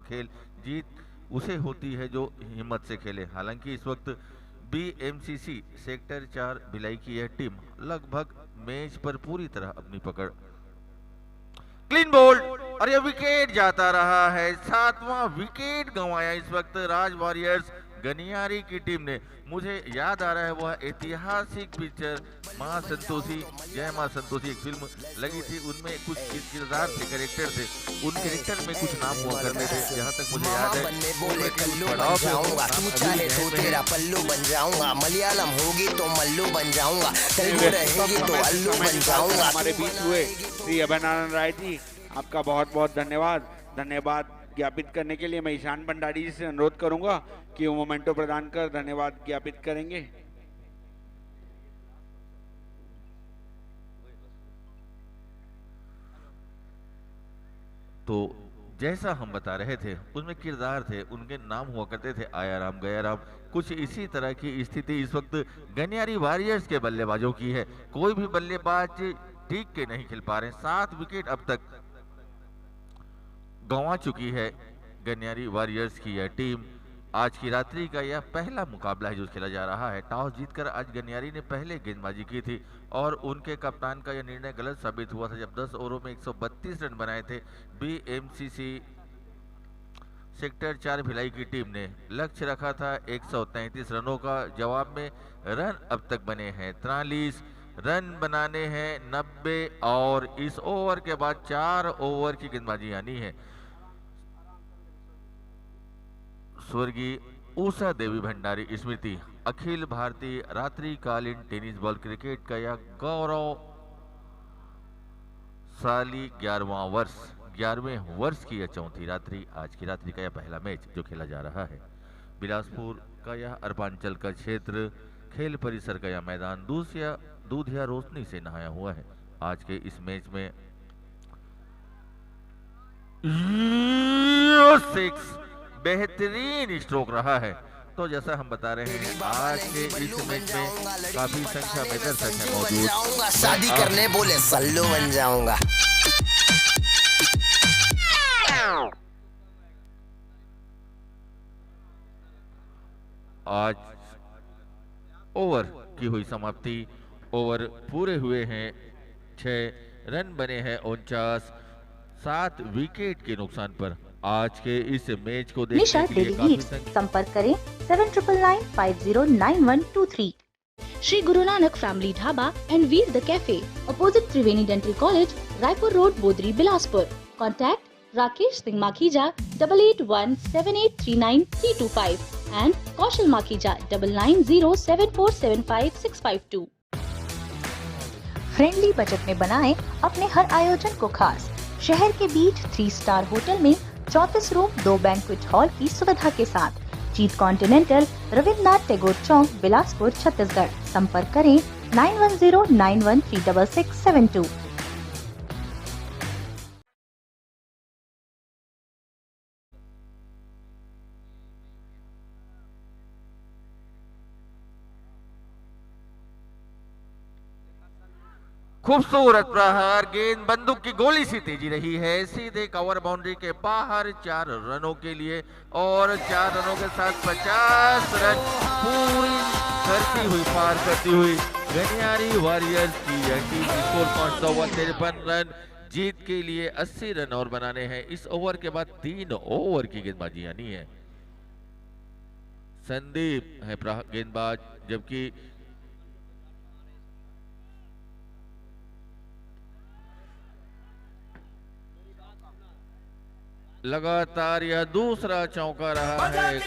खेल जीत उसे होती है जो हिम्मत से खेले। हालांकि इस वक्त BMCC सेक्टर 4 भिलाई की यह टीम लगभग मैच पर पूरी तरह अपनी पकड़। क्लीन बोल्ड और यह विकेट जाता रहा है, 7वां विकेट गंवाया इस वक्त राज वॉरियर्स गनियारी की टीम ने। मुझे याद आ रहा है वह ऐतिहासिक पिक्चर मां संतोषी, जय मां संतोषी, एक फिल्म लगी थी, उनमें कुछ किरदार थे, कैरेक्टर थे, उन कैरेक्टर में कुछ नाम हुआ करते थे। जहां तक मुझे याद है, तेरा पल्लू बन जाऊंगा, मलयालम होगी तो मल्लू बन जाऊंगा, तेलुगु रहेगी तो अल्लू बन जाऊंगा। हमारे बीच हुए श्री अभयनारायण राय जी, आपका बहुत बहुत धन्यवाद ज्ञापित करने के लिए मैं ईशान भंडारी जी से अनुरोध करूंगा कि वो मोमेंटो प्रदान कर धन्यवाद ज्ञापित करेंगे। तो जैसा हम बता रहे थे उसमें किरदार थे, उनके नाम हुआ करते थे आया राम गया राम। कुछ इसी तरह की स्थिति इस वक्त गनियारी वॉरियर्स के बल्लेबाजों की है। कोई भी बल्लेबाज ठीक के नहीं खेल पा रहे। 7 विकेट अब तक गंवा चुकी है गनियारी वॉरियर्स की यह टीम। आज की रात्रि का यह पहला मुकाबला है जो खेला जा रहा है। टॉस जीतकर आज गनियारी ने पहले गेंदबाजी की थी और उनके कप्तान का यह निर्णय गलत साबित हुआ था जब 10 ओवरों में 132 रन बनाए थे। BMCC सेक्टर 4 भिलाई की टीम ने लक्ष्य रखा था 133 रनों का। जवाब में रन अब तक बने हैं 43, रन बनाने हैं 90 और इस ओवर के बाद 4 ओवर की गेंदबाजी आनी है। स्वर्गीय उषा देवी भंडारी स्मृति अखिल भारतीय रात्रिकालीन टेनिस बॉल क्रिकेट का यह गौरवशाली 11वें वर्ष की यह चौथी रात्रि, आज की रात्रि का यह पहला मैच जो खेला जा रहा है। बिलासपुर का यह अर्बांचल का क्षेत्र खेल परिसर का यह मैदान दूधिया रोशनी से नहाया हुआ है। आज के इस मैच में 6 बेहतरीन स्ट्रोक रहा है। तो जैसा हम बता रहे हैं आज के इस मैच में काफी संख्या में दर्शक हैं मौजूद। शादी करने बोले सल्लू बन जाऊंगा। आज ओवर की हुई समाप्ति, ओवर पूरे हुए हैं 6 रन बने हैं 49, 7 विकेट के नुकसान पर। आज के इस मैच को देखने निशा के लिए डेली काफी लीड्स, संपर्क करें 7999509123। Shri Guru Nanak family dhaba and Veer the cafe, opposite Triveni dental college, Raipur road, Bodri, Bilaspur. Contact Rakesh Singh Makhija 8817839325 and Kaushal Makhija 9907475652। Friendly budget में बनाएं अपने हर आयोजन को खास। शहर के बीच 3 स्टार होटल में 34 रूम, 2 बैंक्वेट हॉल की सुविधा के साथ। जीत कॉन्टिनेंटल, रविन्द्रनाथ टैगोर चौक, बिलासपुर, छत्तीसगढ़। संपर्क करें 9109136672। खूबसूरत प्रहार, गेंद बंदूक की गोली सी तेजी रही है, सीधे कवर बाउंड्री के बाहर 4 रनों के लिए और 4 रनों के साथ 50 रन पूरी करती हुई पार करती हुई गनियारी वॉरियर्स की यह टीम स्कोर पहुंचता हुआ 53 रन। जीत के लिए 80 रन और बनाने हैं। इस ओवर के बाद 3 ओवर की गेंदबाजी आनी है। संदीप है गेंदबाज, जबकि लगातार यह दूसरा चौका रहा है।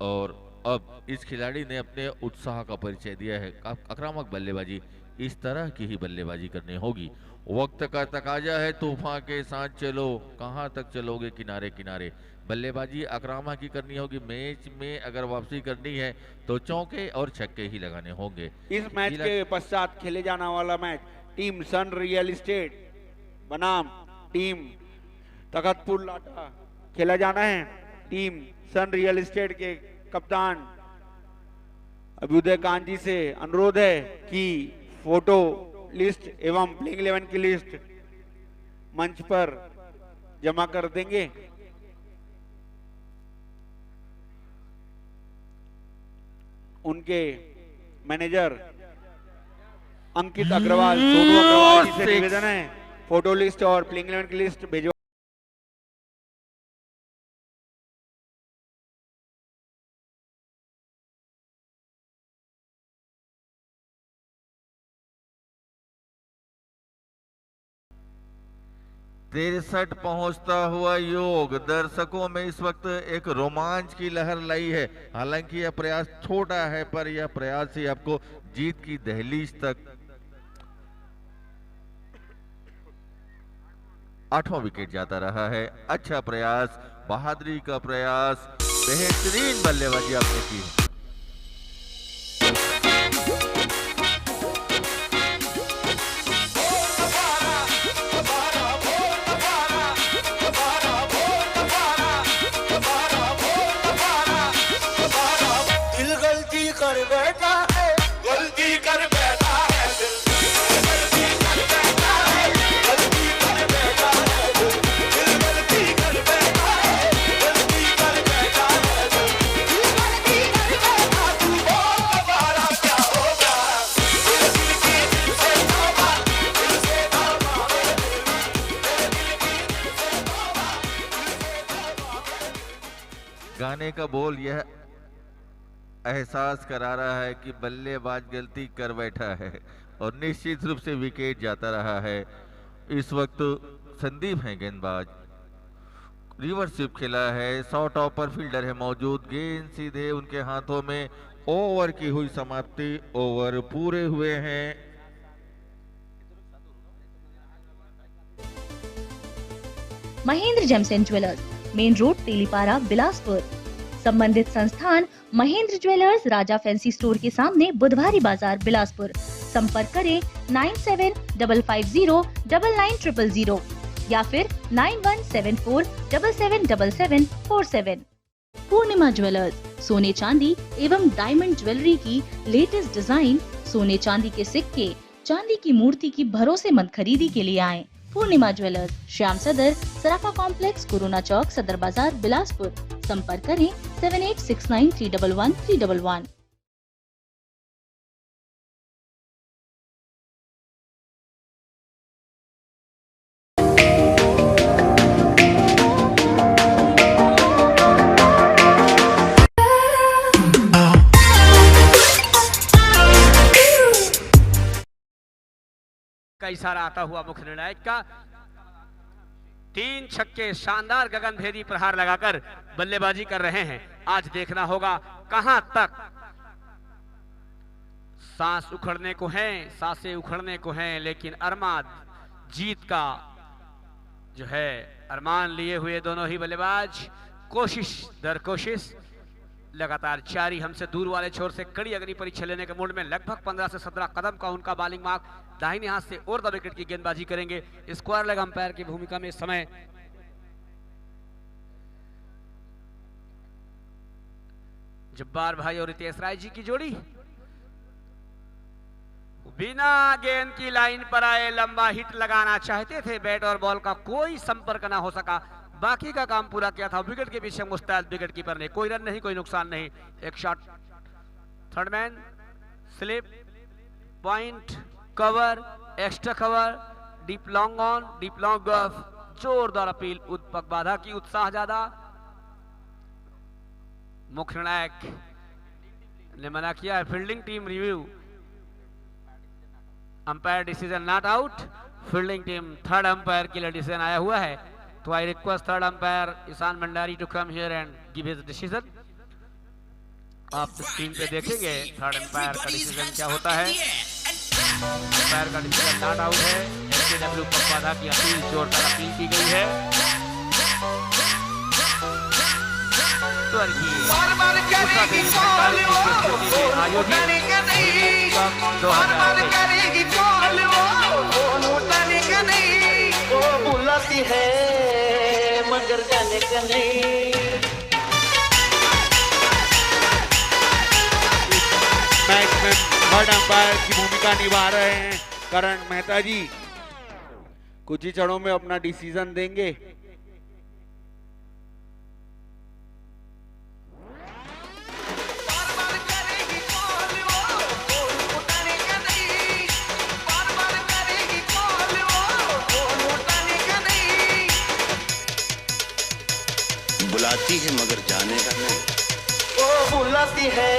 और अब इस खिलाड़ी ने अपने उत्साह का परिचय दिया है। आक्रामक बल्लेबाजी, इस तरह की ही बल्लेबाजी करनी होगी। वक्त का तकाजा है, तूफान के साथ चलो, कहां तक चलोगे किनारे किनारे। बल्लेबाजी आक्रामक ही करनी होगी। मैच में अगर वापसी करनी है तो चौके और छक्के ही लगाने होंगे। इस मैच के पश्चात खेले जाने वाला मैच टीम सन रियल एस्टेट बनाम टीम तखतपुर लाटा खेला जाना है। टीम सन रियल एस्टेट के कप्तान अभ्युदय कांत जी से अनुरोध है कि फोटो लिस्ट एवं प्लेइंग 11 की लिस्ट मंच पर जमा कर देंगे। उनके मैनेजर अंकित अग्रवाल, सोनू अग्रवाल जी से निवेदन है फोटो लिस्ट और प्लेइंग 11 की लिस्ट भेजो। तिरसठ पहुंचता हुआ योग दर्शकों में इस वक्त एक रोमांच की लहर लाई है। हालांकि यह प्रयास छोटा है, पर यह प्रयास ही आपको जीत की दहलीज तक 8वां विकेट जाता रहा है। अच्छा प्रयास, बहादुरी का प्रयास, बेहतरीन बल्लेबाजी आपने की। गाने का बोल यह एहसास करा रहा है कि बल्लेबाज गलती कर बैठा है और निश्चित रूप से विकेट जाता रहा है। इस वक्त संदीप हैं गेंदबाज, रिवर्सिप खेला है, शॉर्ट ऑफ पर फील्डर है मौजूद, गेंद सीधे उनके हाथों में। ओवर की हुई समाप्ति, ओवर पूरे हुए हैं। Mahendra gems and jewellers, main road Telipara, Bilaspur. संबंधित संस्थान Mahendra jewellers, Raja fancy store के सामने, बुधवारी बाजार, बिलासपुर। संपर्क करें 9755099900 या फिर 9174777747। पूर्णिमा ज्वेलर्स, सोने चांदी एवं डायमंड ज्वेलरी की लेटेस्ट डिजाइन, सोने चांदी के सिक्के, चांदी की मूर्ति की भरोसेमंद खरीदी के लिए आएं। पूर्णिमा ज्वेलर्स, श्याम सदर, सराफा कॉम्प्लेक्स, कोरोना चौक, सदर बाजार, बिलासपुर। संपर्क करें 7869311311। का इशारा आता हुआ मुख्य निर्णायक का। 3 छक्के शानदार गगनभेदी प्रहार लगाकर बल्लेबाजी कर रहे हैं। आज देखना होगा कहां तक सांस उखड़ने को है, सांसें उखड़ने को हैं, लेकिन अरमान जीत का जो है अरमान लिए हुए दोनों ही बल्लेबाज कोशिश दर कोशिश लगातार जारी। हमसे दूर वाले छोर से कड़ी अग्नि परीक्षा लेने के मूड में लगभग 15 से 17 कदम का उनका बॉलिंग मार्क। दाहिने हाथ से और द विकेट की गेंदबाजी करेंगे स्क्वायर लेग अंपायर की भूमिका में। इस समय जब्बार भाई और रितेश राय जी की जोड़ी बिना गेंद की लाइन पर आए, लंबा हिट लगाना चाहते थे, बैट और बॉल का कोई संपर्क ना हो सका। बाकी का काम पूरा किया था। विकेट के पीछे मुस्तैद विकेट कीपर ने, कोई रन नहीं, कोई नुकसान नहीं। एक shot, third man, slip, point, cover, extra cover, deep long on, deep long off, जोरदार अपील, उत्पक बाधा की उत्साह ज्यादा। मुख्य निर्णायक ने मना किया है। Fielding team review, umpire decision not out. Fielding team third umpire के लिए डिसीजन आया हुआ है। तो I request third umpire Ishan Bhandari to come here and give his decision. आप स्क्रीन पे देखेंगे थर्ड अंपायर का डिसीजन क्या होता है। अंपायर का डिसीजन नॉट आउट है। एसकेडब्ल्यू पर बाधा की अपील, जोरदार अपील की गई है। बुलाती है मगर जाने का नहीं। मैच में थर्ड अंपायर की भूमिका निभा रहे हैं करण मेहता जी। कुछ ही क्षणों में अपना डिसीजन देंगे। बुलाती है मगर जाने का नहीं। वो बुलाती है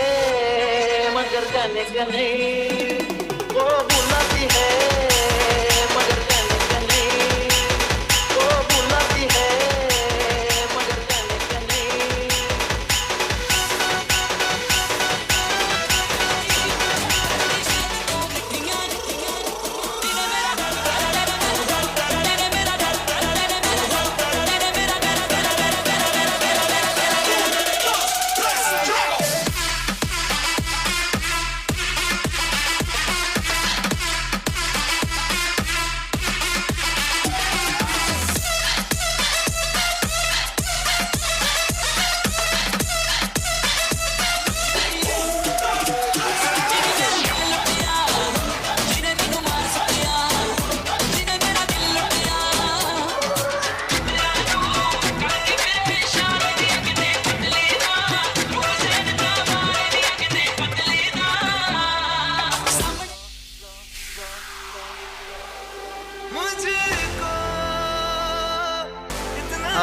मगर जाने का नहीं। वो बुलाती है मगर जाने का नहीं। वो बुलाती है मगर जाने का नहीं।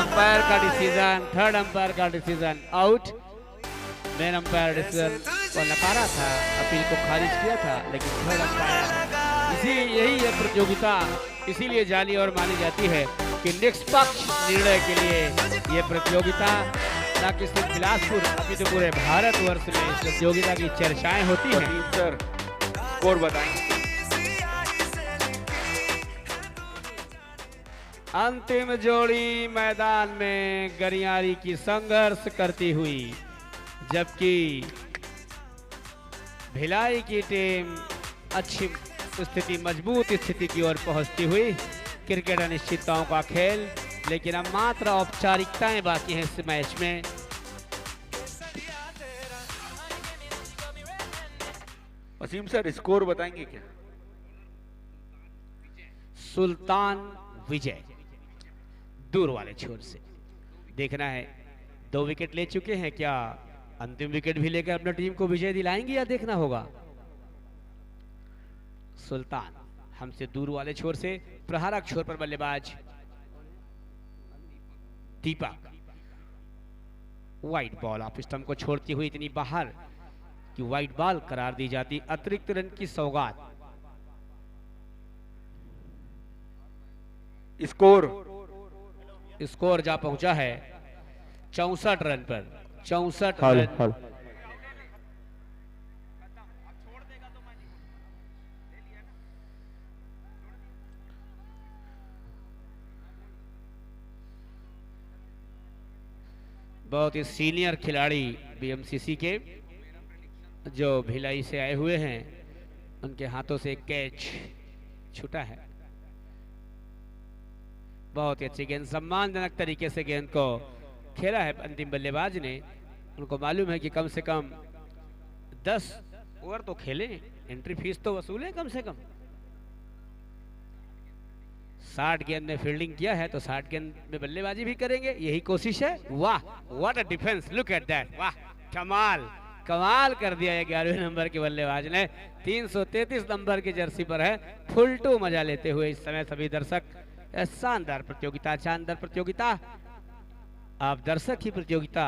अंपायर का डिसीजन, थर्ड अंपायर का decision out. Main umpire decision को नकारा था, अपील को खारिज किया था, लेकिन थर्ड अंपायर यही है प्रतियोगिता, इसीलिए जानी और मानी जाती है कि निष्पक्ष निर्णय के लिए ये प्रतियोगिता न कि सिर्फ बिलासपुर अभी तो पूरे भारतवर्ष में इस प्रतियोगिता की चर्चाएं होती हैं। सर स्कोर बताएं। अंतिम जोड़ी मैदान में गरियारी की संघर्ष करती हुई, जबकि भिलाई की टीम अच्छी स्थिति, मजबूत स्थिति की ओर पहुंचती हुई। क्रिकेट अनिश्चितताओं का खेल, लेकिन अब मात्र औपचारिकताएं बाकी हैं इस मैच में। वसीम सर स्कोर बताएंगे क्या? सुल्तान विजय दूर वाले छोर से। देखना है 2 विकेट ले चुके हैं, क्या अंतिम विकेट भी लेकर अपनी टीम को विजय दिलाएंगे या देखना होगा। सुल्तान हमसे दूर वाले छोर से, प्रहारक छोर पर बल्लेबाज दीपक। वाइट बॉल ऑफ स्टंप को छोड़ती हुई इतनी बाहर कि वाइट बॉल करार दी जाती। अतिरिक्त रन की सौगात। स्कोर जा पहुंचा है 64 रन पर। 64 रन। बहुत ही सीनियर खिलाड़ी बीएमसीसी के जो भिलाई से आए हुए हैं, उनके हाथों से कैच छूटा है। बहुत ही अच्छी गेंद, सम्मानजनक तरीके से गेंद को खेला है अंतिम बल्लेबाज ने। उनको मालूम है कि कम से कम 10 ओवर तो खेलें, एंट्री फीस तो वसूलें कम से कम। 60 गेंद में फील्डिंग किया है तो 60 गेंद में बल्लेबाजी भी करेंगे, यही कोशिश है। वाह, what a defence, look at that, वाह कमाल, कमाल कर दिया है 11वें नंबर के बल्लेबाज ने। 333 नंबर की जर्सी पर है, फुल टू मजा लेते हुए इस समय सभी दर्शक। शानदार प्रतियोगिता, शानदार प्रतियोगिता। आप दर्शक ही प्रतियोगिता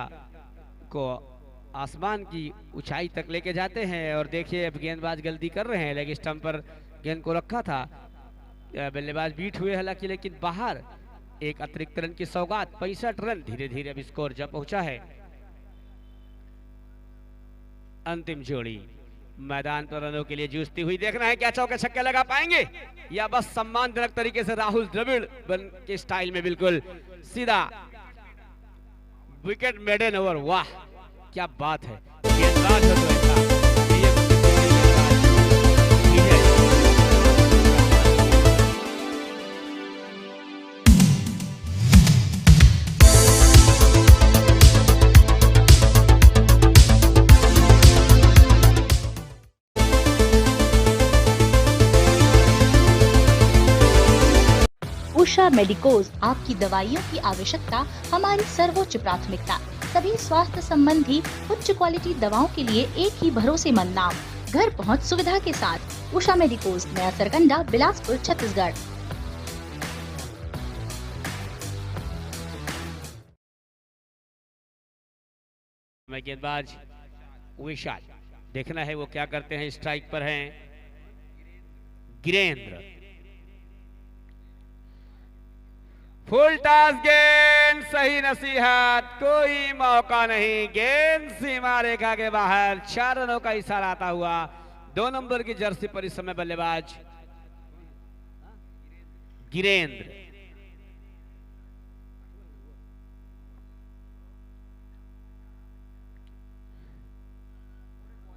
को आसमान की ऊंचाई तक लेके जाते हैं। और देखिए अब गेंदबाज गलती कर रहे हैं, लेग स्टंप पर गेंद को रखा था, बल्लेबाज बीट हुए हालांकि, लेकिन बाहर। एक अतिरिक्त रन की सौगात, 65 रन। धीरे धीरे अब स्कोर जब पहुंचा है। अंतिम जोड़ी मैदान पर रनों के लिए जूझती हुई। देखना है क्या चौके छक्के लगा पाएंगे या बस सम्मानजनक तरीके से राहुल द्रविड़ के स्टाइल में बिल्कुल सीधा विकेट मेडन ओवर। वाह क्या बात है, गेंदबाज हो तो ऐसा। उषा मेडिकोज, आपकी दवाइयों की आवश्यकता हमारी सर्वोच्च प्राथमिकता। सभी स्वास्थ्य संबंधी उच्च क्वालिटी दवाओं के लिए एक ही भरोसेमंद नाम, घर पहुंच सुविधा के साथ। उषा मेडिकोज, नया सरकंडा, बिलासपुर, छत्तीसगढ़। गेंदबाज विशाल, देखना है वो क्या करते हैं। स्ट्राइक पर हैं गिरेंद्र। फुल टॉस गेंद, सही नसीहत, कोई मौका नहीं। गेंद सीमा रेखा के बाहर, 4 रनों का इशारा आता हुआ। 2 नंबर की जर्सी पर इस समय बल्लेबाज गिरेंद्र।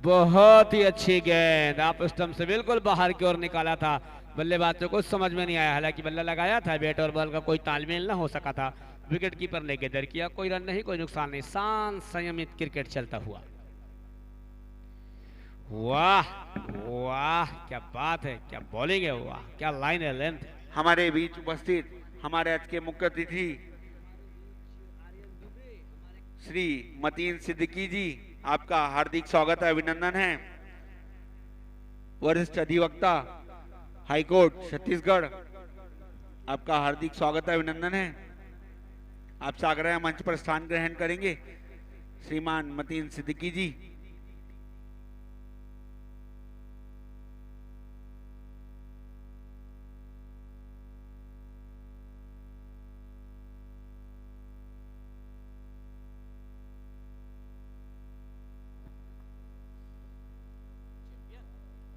बहुत ही अच्छी गेंद, आप स्टंप से बिल्कुल बाहर की ओर निकाला था। बल्लेबाज को कुछ समझ में नहीं आया, हालांकि बल्ला लगाया था, बैट और बॉल का कोई तालमेल ना हो सका था। विकेट कीपर ने गेदर किया, कोई रन नहीं, कोई नुकसान नहीं। शांत संयमित क्रिकेट चलता हुआ। वाह वाह क्या बात है, क्या बॉलिंग है, वाह क्या लाइन है, लेंथ। हमारे बीच उपस्थित हमारे आज के मुख्य अतिथि श्री मतीन सिद्दीकी जी, आपका हार्दिक स्वागत है, अभिनंदन है। वरिष्ठ अधिवक्ता हाईकोर्ट छत्तीसगढ़, आपका हार्दिक स्वागत है, अभिनंदन है। आपसे आग्रह है मंच पर स्थान ग्रहण करेंगे श्रीमान मतीन सिद्दीकी जी।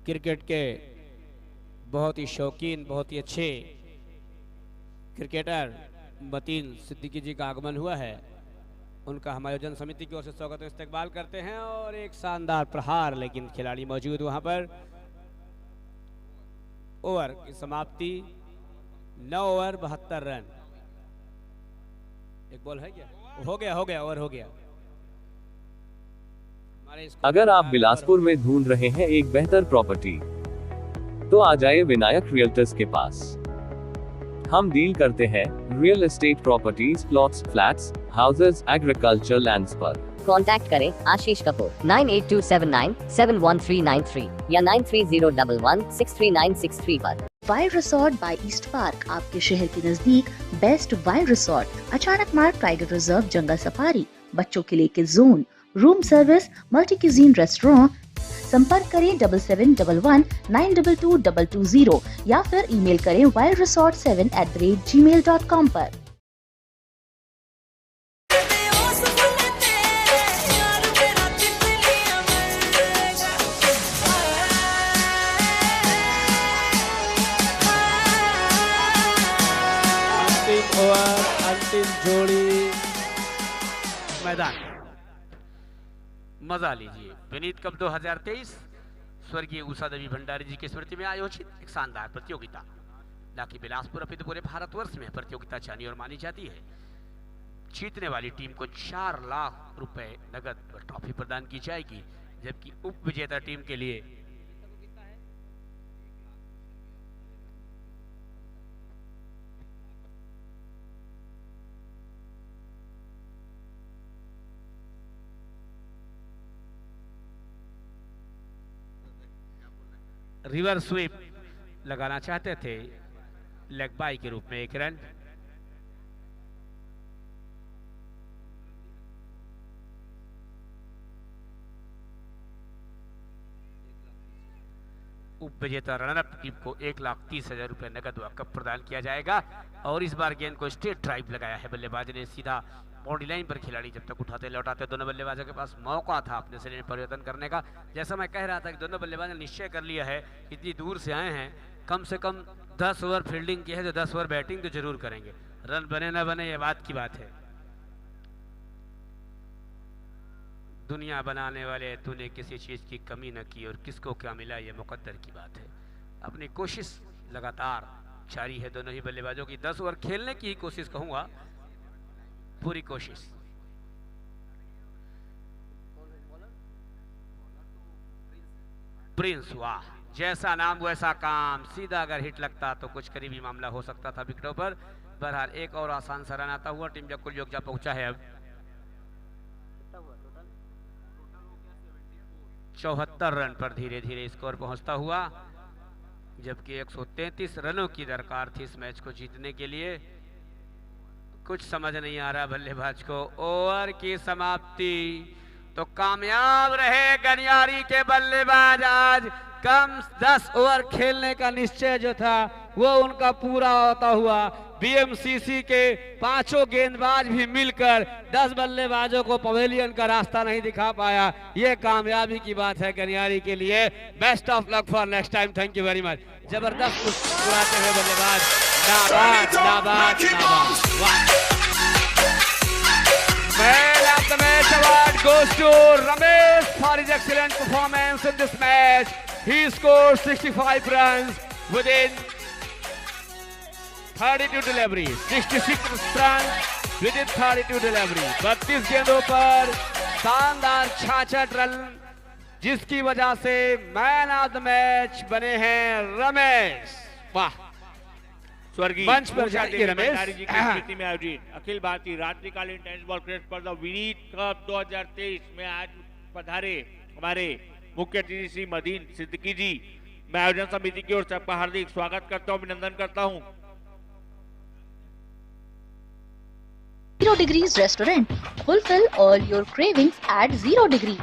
क्रिकेट के बहुत ही शौकीन, बहुत ही अच्छे क्रिकेटर मतीन सिद्दीकी जी का आगमन हुआ है। उनका हम आयोजन समिति की ओर से स्वागत और इस्तकबाल करते हैं। और एक शानदार प्रहार, लेकिन खिलाड़ी मौजूद वहां पर। ओवर की समाप्ति 9 ओवर 72 रन। एक बॉल है क्या? हो गया ओवर हो गया। अगर आप बिलासपुर में ढूंढ रहे हैं एक बेहतर प्रॉपर्टी, तो आ जाइए विनायक रियल्टर्स के पास। हम डील करते हैं real estate properties, plots, flats, houses, agriculture lands पर। कांटेक्ट करें आशीष कपूर 9827971393 या 9301163963 पर। Wild resort by east park, आपके शहर के नजदीक बेस्ट वाइल्ड रिसोर्ट। अचानक मार्ग टाइगर रिजर्व, जंगल सफारी, बच्चों के लिए kids zone, room service, multi cuisine restaurant. संपर्क करें 7711922220 या फिर ईमेल करें wildresort7@gmail.com पर। अंतिम ओवर, अंतिम जोड़ी मैदान। मजा लीजिए। विनीत कप 2023 स्वर्गीय उषा देवी भंडारी जी की स्मृति में आयोजित एक शानदार प्रतियोगिता। लाकी बिलासपुर अपितु पूरे भारतवर्ष में प्रतियोगिता जानी और मानी जाती है। जीतने वाली टीम को 4 लाख रुपए नगद ट्रॉफी प्रदान की जाएगी, जबकि उप विजेता टीम के लिए रिवर स्वीप लगाना चाहते थे, लेग बाई के रूप में 1 रन। उप विजेता रनरअप टीम को 1,30,000 रुपए नगद व कप प्रदान किया जाएगा। और इस बार गेंद को स्ट्रेट ड्राइव लगाया है बल्लेबाज ने सीधा बाउंड्री लाइन पर। खिलाड़ी जब तक उठाते लौटाते, दोनों बल्लेबाजों के पास मौका था अपने शरीर में परिवर्तन करने का। जैसा मैं कह रहा था कि दोनों बल्लेबाज ने निश्चय कर लिया है, इतनी दूर से आए हैं, कम से कम 10 ओवर फील्डिंग की है तो 10 ओवर बैटिंग तो जरूर करेंगे। रन बने ना बने ये बात की बात है। दुनिया बनाने वाले तूने किसी चीज की कमी न की और किसको क्या मिला ये मुकद्दर की बात है। अपनी कोशिश लगातार जारी है दोनों ही बल्लेबाजों की। 10 ओवर खेलने की ही कोशिश कहूंगा, पूरी कोशिश। प्रिंस, वाह, जैसा नाम वैसा काम। सीधा अगर हिट लगता तो कुछ करीबी मामला हो सकता था विकेटों पर। बहरहाल एक और आसान सा रन आता हुआ टीम जब कुल योग जा पहुंचा है। अब 74 रन पर धीरे धीरे स्कोर पहुंचता हुआ, जबकि 133 रनों की दरकार थी इस मैच को जीतने के लिए। कुछ समझ नहीं आ रहा बल्लेबाज को। ओवर की समाप्ति तो कामयाब रहे गनियारी के बल्लेबाज। आज कम 10 ओवर खेलने का निश्चय जो था वो उनका पूरा होता हुआ बीएमसीसी के 5 गेंदबाज भी मिलकर 10 बल्लेबाजों को पवेलियन का रास्ता नहीं दिखा पाया। ये कामयाबी की बात है गनियारी के लिए। Best of luck for next time. Thank you very much. जबरदस्त मुस्कुराते हुए बल्लेबाज, नाबाद नाबाद नाबाद। Man of the match award goes to Ramesh for his excellent performance in this match. He scored 65 runs within 32 deliveries. 66 runs within 32 deliveries. 32 गेंदों पर शानदार 66 रन, जिसकी वजह से मैन ऑफ द मैच बने हैं रमेश। वाह। स्वर्गीय मंच पर जाइए रमेश। भंडारी जी की स्मृति में आयोजित अखिल भारतीय रात्रिकालीन टेनिस बॉल क्रिकेट स्पर्धा विनीत कप 2023 में आज पधारे हमारे मुख्य अतिथि श्री मतीन सिद्दीकी जी। मैं आयोजन समिति की ओर से आपका हार्दिक स्वागत करता हूं, अभिनंदन करता हूं। 0 Degrees Restaurant. Fulfill all your cravings at 0 Degree.